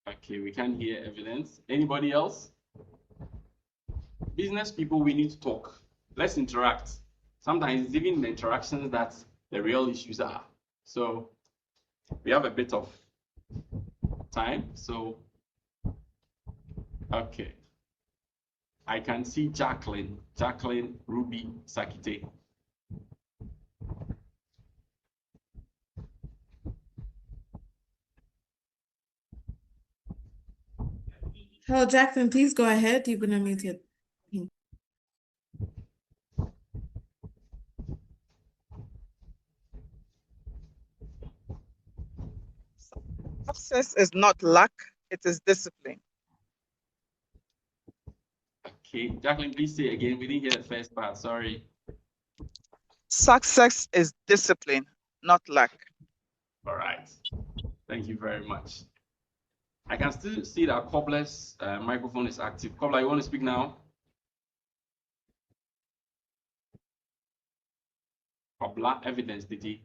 C: Okay, we can't hear evidence. Anybody else? Business people, we need to talk. Let's interact. Sometimes it's even the interactions that the real issues are. So we have a bit of time. So, okay. I can see Jacqueline Ruby Sakite.
A: Hello, Jacqueline. Please go ahead. You're gonna mute it.
I: Success is not luck, it is discipline.
C: Okay, Jacqueline, please say again. We didn't hear the first part. Sorry.
I: Success is discipline, not luck.
C: All right. Thank you very much. I can still see that Cobbler's microphone is active. Cobbler, you want to speak now? Cobbler, evidence, did he?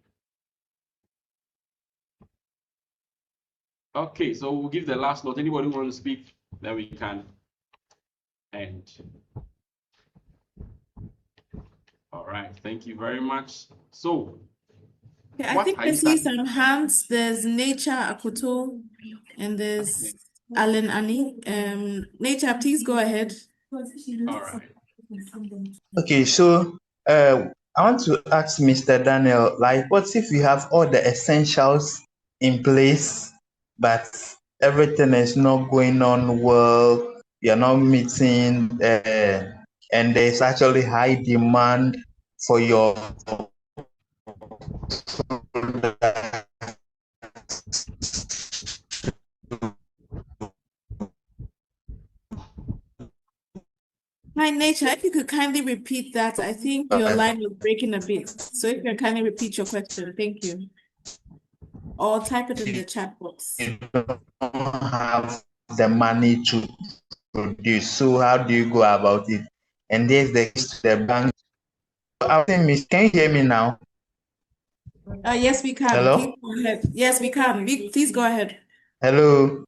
C: Okay, so we'll give the last note. Anybody who wants to speak, then we can end. All right, thank you very much. So,
A: Okay, I think I see some hands. There's Nature Akoto and there's Alan Ani. Nature, please go ahead.
C: All right.
D: Okay, so I want to ask Mr. Daniel, like, what if we have all the essentials in place, but everything is not going on well, you're not meeting, and there's actually high demand for your
A: Hi, Nature, if you could kindly repeat that. I think your line was breaking a bit. So if you can kindly repeat your question, thank you. Or type it in the chat box.
D: You don't have the money to produce. So how do you go about it? And there's the bank. I think, Miss, can you hear me now?
A: Yes, we can. Please
D: Hello?
A: go ahead. Yes, we can. Please go ahead.
D: Hello?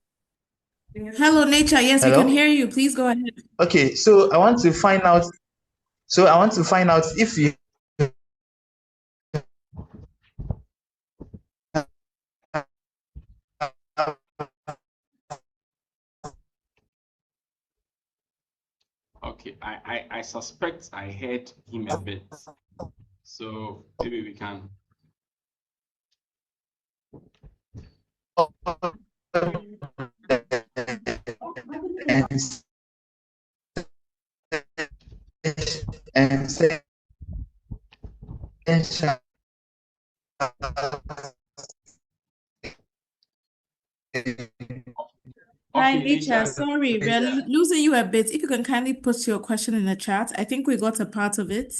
A: Hello, Nature. Yes, we can
D: Hello?
A: hear you. Please go ahead.
D: Okay, so I want to find out. So I want to find out if you
C: Okay, I suspect I heard him a bit. So maybe we can.
D: and
A: Hi,
C: Okay,
A: Nature.
C: Nature.
A: Sorry, we're losing you a bit. If you can kindly put your question in the chat. I think we got a part of it,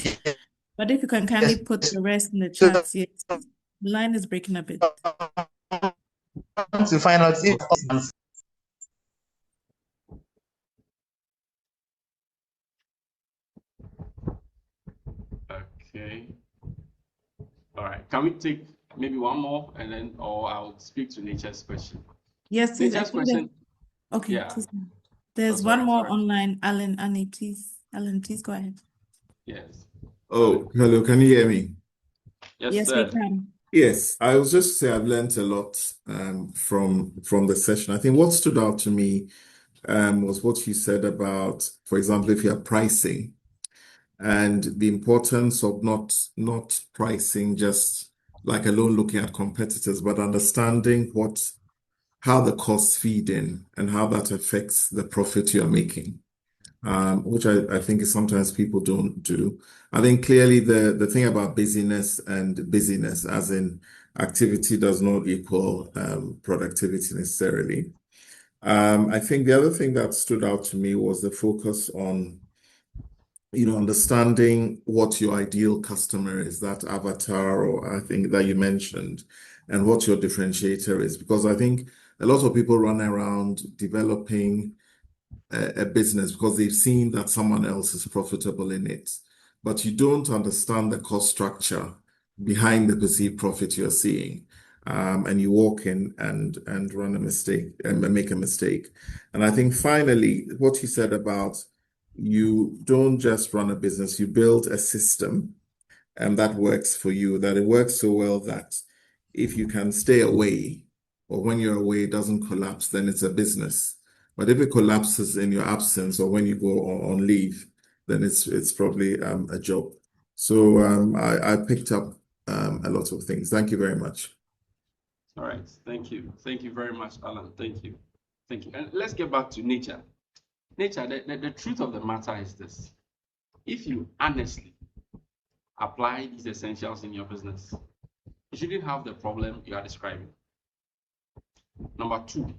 A: but if you can kindly put the rest in the
D: so
A: chat. Yes, the line is breaking a bit.
D: I want to find out if
C: Okay. All right. Can we take maybe one more and then, or I'll speak to Nature's question.
A: Yes, please. I
C: Nature's
A: think that.
C: question.
A: Okay,
C: Yeah.
A: please. There's one
C: Sorry,
A: more
C: sorry.
A: online. Annie, please. Alan, please go ahead.
C: Yes.
J: Oh, hello. Can you hear me?
C: Yes,
A: Yes, we
C: sir.
A: can.
J: Yes, I was just say I've learned a lot from the session. I think what stood out to me was what you said about, for example, if you're pricing and the importance of not pricing just like alone looking at competitors, but understanding how the costs feed in and how that affects the profit you're making. Which I think is sometimes people don't do. I think clearly the thing about busyness and busyness, as in activity does not equal productivity necessarily. I think the other thing that stood out to me was the focus on, understanding what your ideal customer is, that avatar, or I think that you mentioned, and what your differentiator is. Because I think a lot of people run around developing a business because they've seen that someone else is profitable in it, but you don't understand the cost structure behind the perceived profit you're seeing. And you walk in and run a mistake and make a mistake. And I think finally, what you said about you don't just run a business, you build a system and that works for you, that it works so well that if you can stay away or when you're away, it doesn't collapse, then it's a business. But if it collapses in your absence or when you go on leave, then it's probably a job. So I picked up a lot of things. Thank you very much.
C: All right. Thank you. Thank you very much, Alan. Thank you. Thank you. And let's get back to Nature. Nature, the truth of the matter is this. If you honestly apply these essentials in your business, you shouldn't have the problem you are describing. Number two,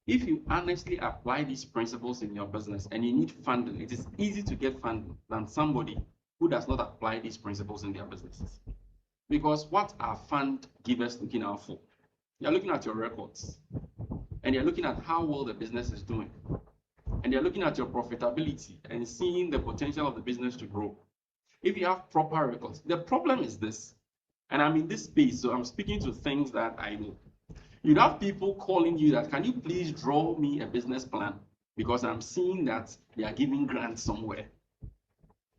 C: if you honestly apply these principles in your business and you need funding, it is easy to get funding than somebody who does not apply these principles in their businesses. Because what are fund givers looking out for? They're looking at your records and they're looking at how well the business is doing. And they're looking at your profitability and seeing the potential of the business to grow. If you have proper records, the problem is this, and I'm in this space, so I'm speaking to things that I know. You'd have people calling you that, can you please draw me a business plan? Because I'm seeing that they are giving grants somewhere.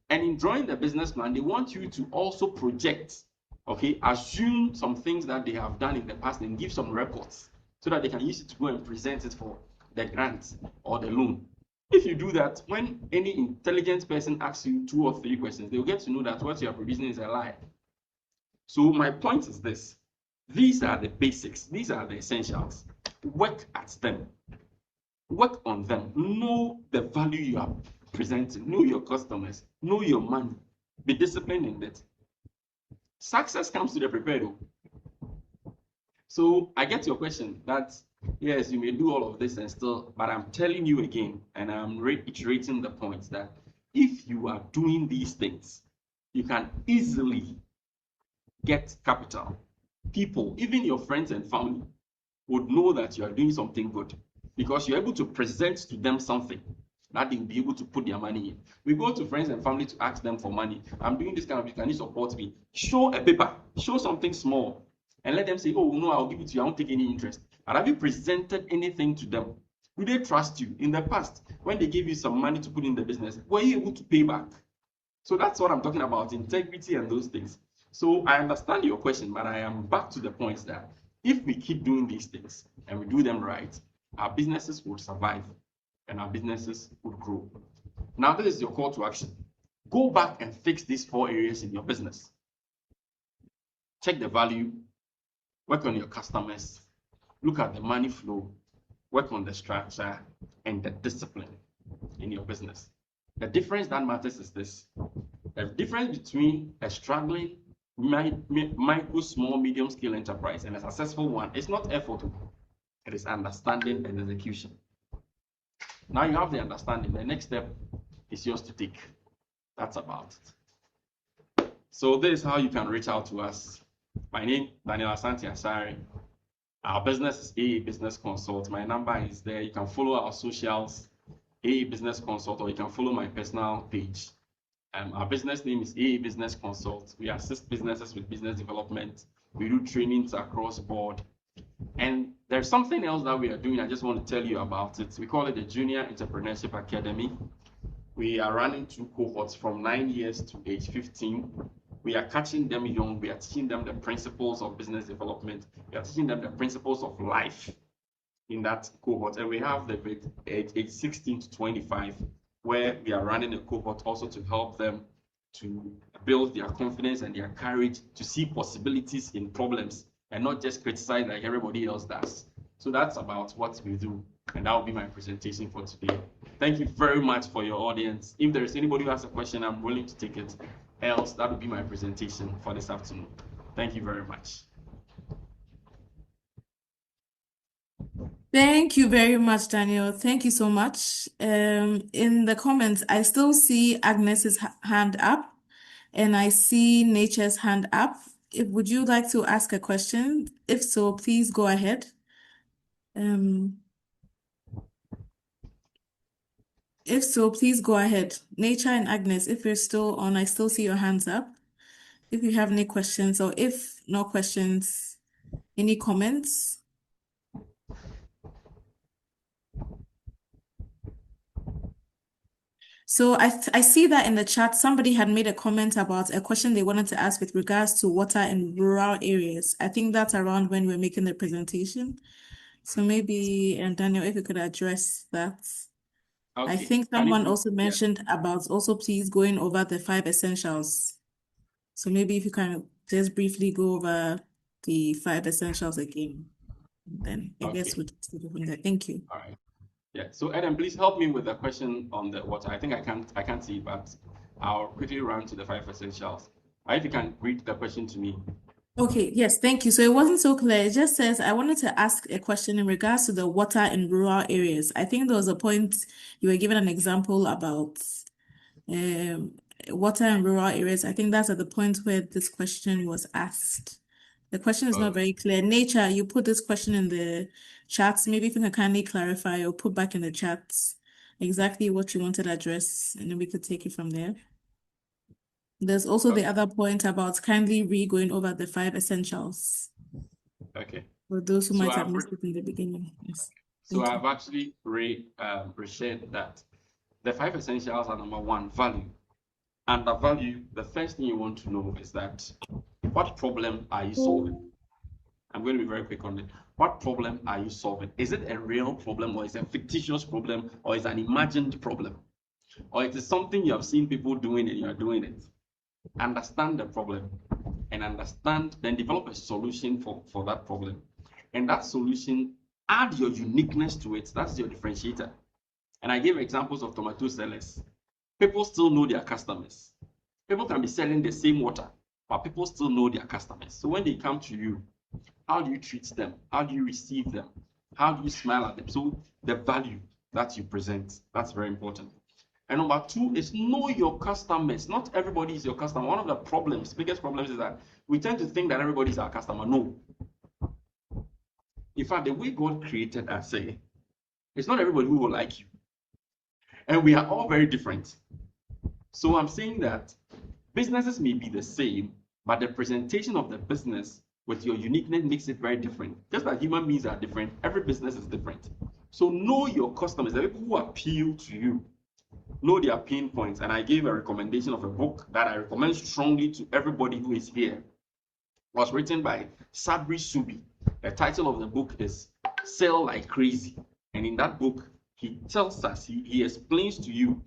C: And in drawing the business plan, they want you to also project, okay, assume some things that they have done in the past and give some records so that they can use it to go and present it for the grant or the loan. If you do that, when any intelligent person asks you 2 or 3 questions, they'll get to know that what you are producing is a lie. So my point is this. These are the basics. These are the essentials. Work at them. Work on them. Know the value you are presenting. Know your customers. Know your money. Be disciplined in it. Success comes to the prepared. So I get your question that, yes, you may do all of this and still, but I'm telling you again, and I'm reiterating the point that if you are doing these things, you can easily get capital. People, even your friends and family, would know that you are doing something good because you're able to present to them something that they will be able to put their money in. We go to friends and family to ask them for money. I'm doing this kind of thing. Can you support me? Show a paper, show something small, and let them say, oh, no, I'll give it to you. I won't take any interest. And have you presented anything to them? Do they trust you? In the past, when they gave you some money to put in the business, were you able to pay back? So that's what I'm talking about, integrity and those things. So I understand your question, but I am back to the point that if we keep doing these things and we do them right, our businesses will survive and our businesses would grow. Now, this is your call to action. Go back and fix these 4 areas in your business. Check the value, work on your customers, look at the money flow, work on the structure and the discipline in your business. The difference that matters is this. The difference between a struggling micro, small, medium scale enterprise and a successful one is not effort. It is understanding and execution. Now you have the understanding. The next step is yours to take. That's about it. So this is how you can reach out to us. My name is Daniel Asante Asare. Our business is AA Business Consult. My number is there. You can follow our socials, AA Business Consult, or you can follow my personal page. Our business name is AA Business Consult. We assist businesses with business development. We do trainings across board. And there's something else that we are doing. I just want to tell you about it. We call it the Junior Entrepreneurship Academy. We are running 2 cohorts from 9 years to age 15. We are catching them young. We are teaching them the principles of business development. We are teaching them the principles of life in that cohort. And we have the age 16 to 25, where we are running a cohort also to help them to build their confidence and their courage to see possibilities in problems and not just criticize like everybody else does. So that's about what we do. And that will be my presentation for today. Thank you very much for your audience. If there is anybody who has a question, I'm willing to take it. Else, that will be my presentation for this afternoon. Thank you very much.
A: Thank you very much, Daniel. Thank you so much. In the comments, I still see Agnes's hand up, and I see Nature's hand up. Would you like to ask a question? If so, please go ahead. If so, please go ahead. Nature and Agnes, if you're still on, I still see your hands up. If you have any questions, or if no questions, any comments? So I see that in the chat, somebody had made a comment about a question they wanted to ask with regards to water in rural areas. I think that's around when we're making the presentation. So maybe, and Daniel, if you could address that.
C: Okay.
A: I think someone also mentioned about also please going over the 5 essentials. So maybe if you can just briefly go over the 5 essentials again, then I guess we'll take it from there. Thank you.
C: All right. Yeah. So Adam, please help me with the question on the water. I think I can't see it, but I'll quickly run to the 5 essentials. If you can read the question to me.
A: Okay, yes, thank you. So it wasn't so clear. It just says, I wanted to ask a question in regards to the water in rural areas. I think there was a point you were given an example about water in rural areas. I think that's at the point where this question was asked. The question is not very clear. Nature, you put this question in the chats. Maybe if you can kindly clarify or put back in the chats exactly what you wanted to address, and then we could take it from there. There's also the other point about kindly going over the 5 essentials.
C: Okay.
A: For those who might have missed it in the beginning. Yes.
C: So I've actually shared that the 5 essentials are number 1, value. Under value, the first thing you want to know is that what problem are you solving? I'm going to be very quick on it. What problem are you solving? Is it a real problem, or is it a fictitious problem, or is it an imagined problem? Or it is something you have seen people doing and you are doing it? Understand the problem and then develop a solution for that problem. And that solution, add your uniqueness to it. That's your differentiator. And I gave examples of tomato sellers. People still know their customers. People can be selling the same water, but people still know their customers. So when they come to you, how do you treat them? How do you receive them? How do you smile at them? So the value that you present, that's very important. And number 2 is know your customers. Not everybody is your customer. One of the biggest problems is that we tend to think that everybody is our customer. No. In fact, the way God created us, it's not everybody who will like you. And we are all very different. So I'm saying that businesses may be the same, but the presentation of the business with your uniqueness makes it very different. Just like human beings are different, every business is different. So know your customers, the people who appeal to you, know their pain points. And I gave a recommendation of a book that I recommend strongly to everybody who is here. It was written by Sabri Subi. The title of the book is Sell Like Crazy. And in that book, he tells us, he explains to you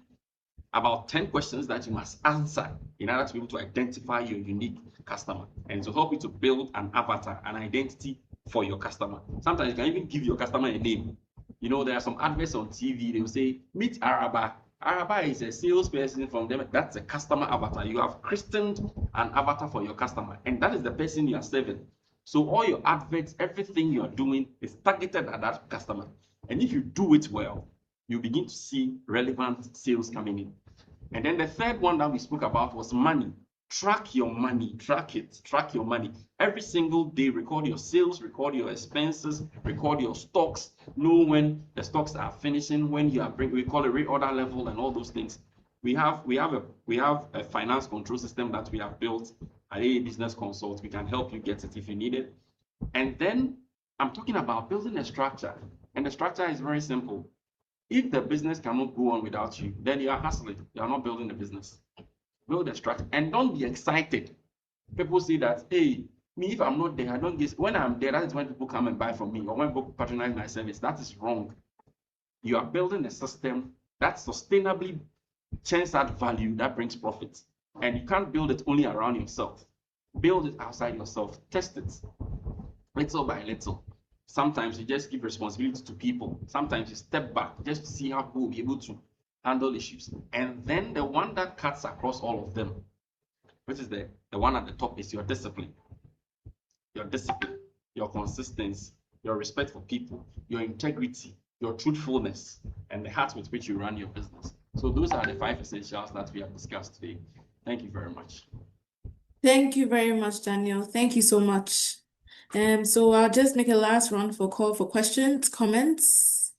C: about 10 questions that you must answer in order to be able to identify your unique customer and to help you to build an avatar, an identity for your customer. Sometimes you can even give your customer a name. You know, there are some adverts on TV, they will say, meet Araba. Araba is a salesperson from them. That's a customer avatar. You have christened an avatar for your customer, and that is the person you are serving. So all your adverts, everything you are doing is targeted at that customer. And if you do it well, you begin to see relevant sales coming in. And then the third one that we spoke about was money. Track your money, track it, track your money. Every single day, record your sales, record your expenses, record your stocks, know when the stocks are finishing, when you are bringing, we call it reorder level and all those things. We have a finance control system that we have built at AA Business Consult. We can help you get it if you need it. And then I'm talking about building a structure. And the structure is very simple. If the business cannot go on without you, then you are hustling. You are not building the business. Build a structure and don't be excited. People say that, hey, me, if I'm not there, I don't get, when I'm there, that is when people come and buy from me or when people patronize my service. That is wrong. You are building a system that sustainably churns out value that brings profit. And you can't build it only around yourself. Build it outside yourself. Test it little by little. Sometimes you just give responsibility to people. Sometimes you step back just to see how people will be able to handle issues. And then the one that cuts across all of them, which is the one at the top, is your discipline. Your discipline, your consistency, your respect for people, your integrity, your truthfulness, and the heart with which you run your business. So those are the 5 essentials that we have discussed today. Thank you very much.
A: Thank you very much, Daniel. Thank you so much. So I'll just make a last round for call for questions, comments.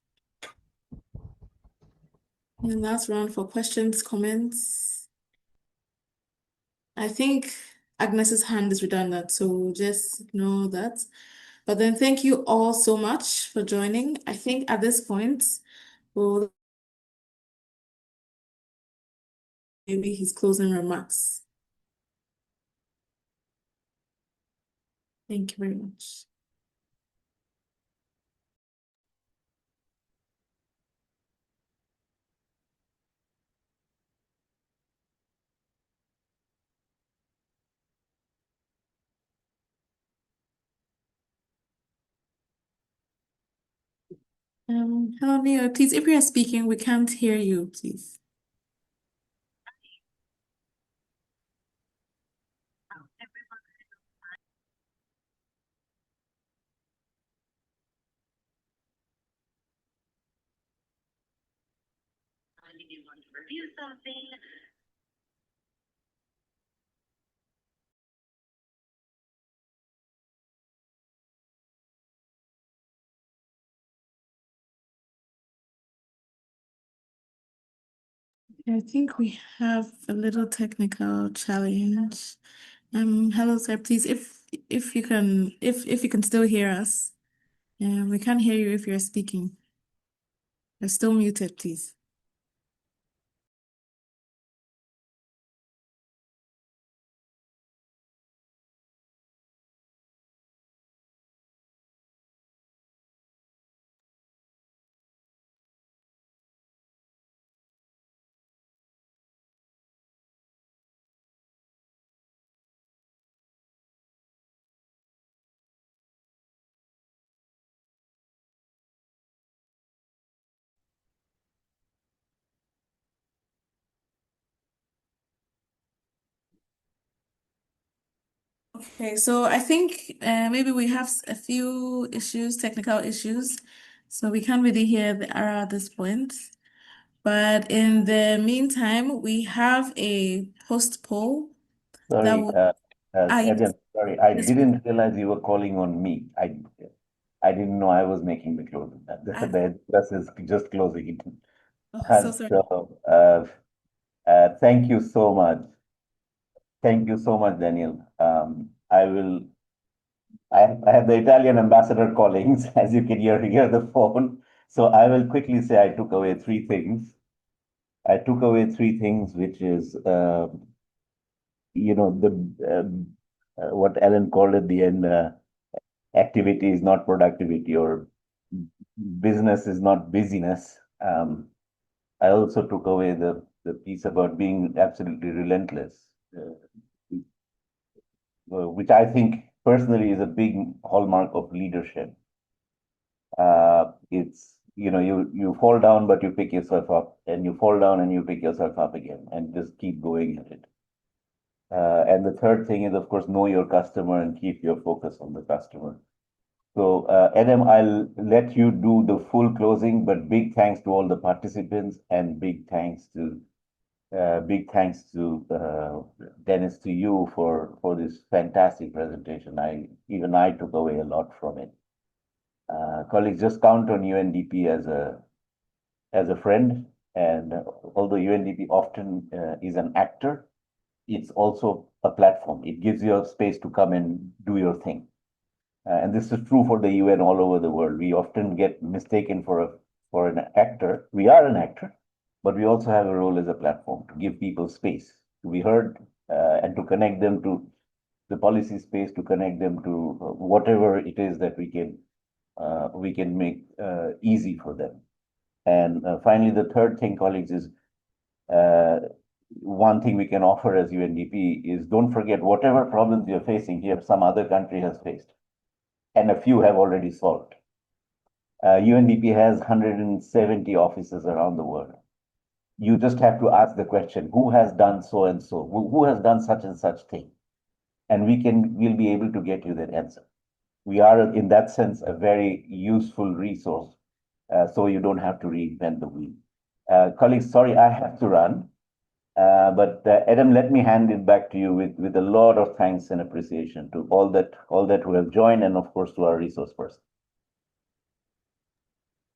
A: And last round for questions, comments. I think Agnes's hand is redundant, so just know that. But then thank you all so much for joining. I think at this point, we'll maybe his closing remarks. Thank you very much. Hello, Neo. Please, if you are speaking, we can't hear you, please. I think we have a little technical challenge. Hello, sir. Please, if you can still hear us, we can't hear you if you're speaking. You're still muted, please. Okay, so I think maybe we have a few issues, technical issues, so we can't really hear the error at this point. But in the meantime, we have a post poll that
B: Sorry,
A: will.
B: Adam, sorry, I
A: Yes,
B: didn't realize you were calling on me. I didn't know I was making the closing. The address is just closing it.
A: Oh, so sorry.
B: So, thank you so much. Thank you so much, Daniel. I have the Italian ambassador calling, as you can hear the phone. So I will quickly say I took away three things. I took away three things, which is, what Ellen called at the end, activity is not productivity, or business is not busyness. I also took away the piece about being absolutely relentless, which I think personally is a big hallmark of leadership. It's, you fall down, but you pick yourself up, and you fall down and you pick yourself up again, and just keep going at it. And the third thing is, of course, know your customer and keep your focus on the customer. So, Adam, I'll let you do the full closing, but big thanks to all the participants, and big thanks to Dennis, to you for this fantastic presentation. Even I took away a lot from it. Colleagues, just count on UNDP as a friend, and although UNDP often is an actor, it's also a platform. It gives you a space to come and do your thing. And this is true for the UN all over the world. We often get mistaken for an actor. We are an actor, but we also have a role as a platform to give people space to be heard, and to connect them to the policy space, to connect them to whatever it is that we can make easy for them. And finally, the third thing, colleagues, is one thing we can offer as UNDP is, don't forget, whatever problems you're facing here, some other country has faced, and a few have already solved. UNDP has 170 offices around the world. You just have to ask the question, who has done so and so? Who has done such and such thing? And we'll be able to get you that answer. We are, in that sense, a very useful resource, so you don't have to reinvent the wheel. Colleagues, sorry, I have to run. But Adam, let me hand it back to you with a lot of thanks and appreciation to all that who have joined, and of course to our resource person.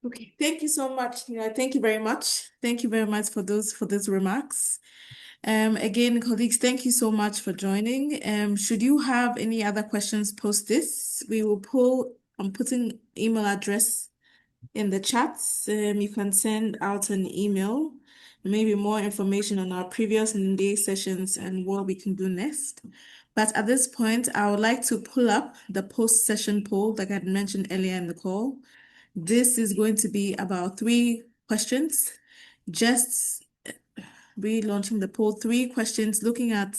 A: Okay, thank you so much. Thank you very much. Thank you very much for those remarks. Again, colleagues, thank you so much for joining. Should you have any other questions post this, we will I'm putting email address in the chats. You can send out an email, maybe more information on our previous Nimdie sessions and what we can do next. But at this point, I would like to pull up the post-session poll that I had mentioned earlier in the call. This is going to be about 3 questions, just relaunching the poll, 3 questions looking at,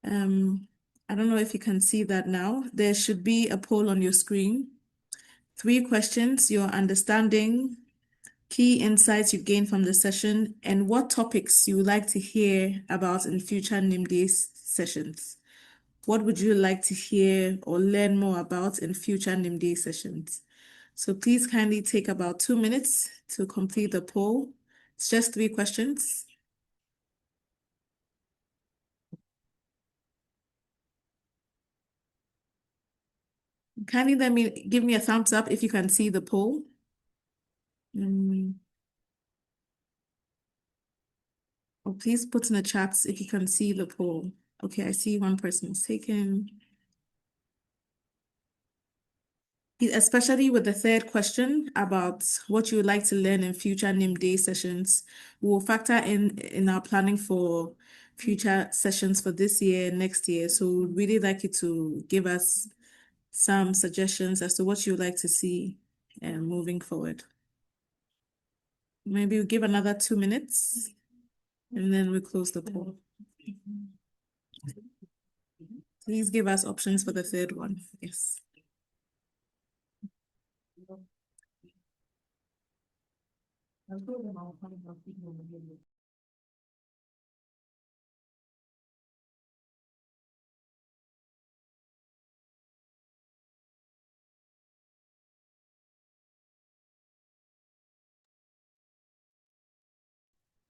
A: I don't know if you can see that now. There should be a poll on your screen. 3 questions, your understanding, key insights you gained from the session, and what topics you would like to hear about in future Nimdie sessions. What would you like to hear or learn more about in future Nimdie sessions? So please kindly take about 2 minutes to complete the poll. It's just 3 questions. Kindly give me a thumbs up if you can see the poll. Or please put in the chats if you can see the poll. Okay, I see one person is taken. Especially with the third question about what you would like to learn in future Nimdie sessions, we will factor in our planning for future sessions for this year, next year. So we'd really like you to give us some suggestions as to what you would like to see moving forward. Maybe we'll give another 2 minutes and then we close the poll. Please give us options for the third one. Yes.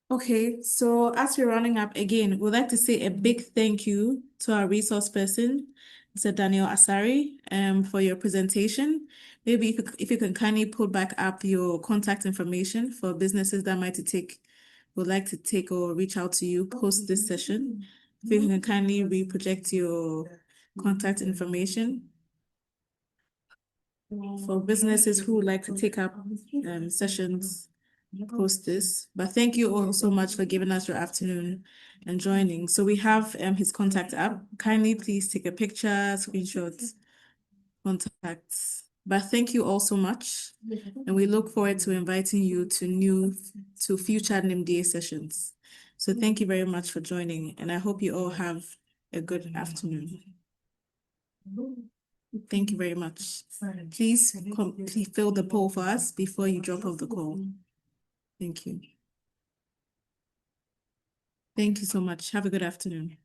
A: Okay, so as we're running up again, we'd like to say a big thank you to our resource person, Mr. Daniel Asari, for your presentation. maybe if you can kindly put back up your contact information for businesses that would like to take or reach out to you post this session. If you can kindly reproject your contact information for businesses who would like to take up sessions post this. But thank you all so much for giving us your afternoon and joining. So we have his contact app. Kindly please take a picture, screenshots, contacts. But thank you all so much. And we look forward to inviting you to future Nimdie sessions. So thank you very much for joining. And I hope you all have a good afternoon. Thank you very much. Please fill the poll for us before you drop off the call. Thank you. Thank you so much. Have a good afternoon.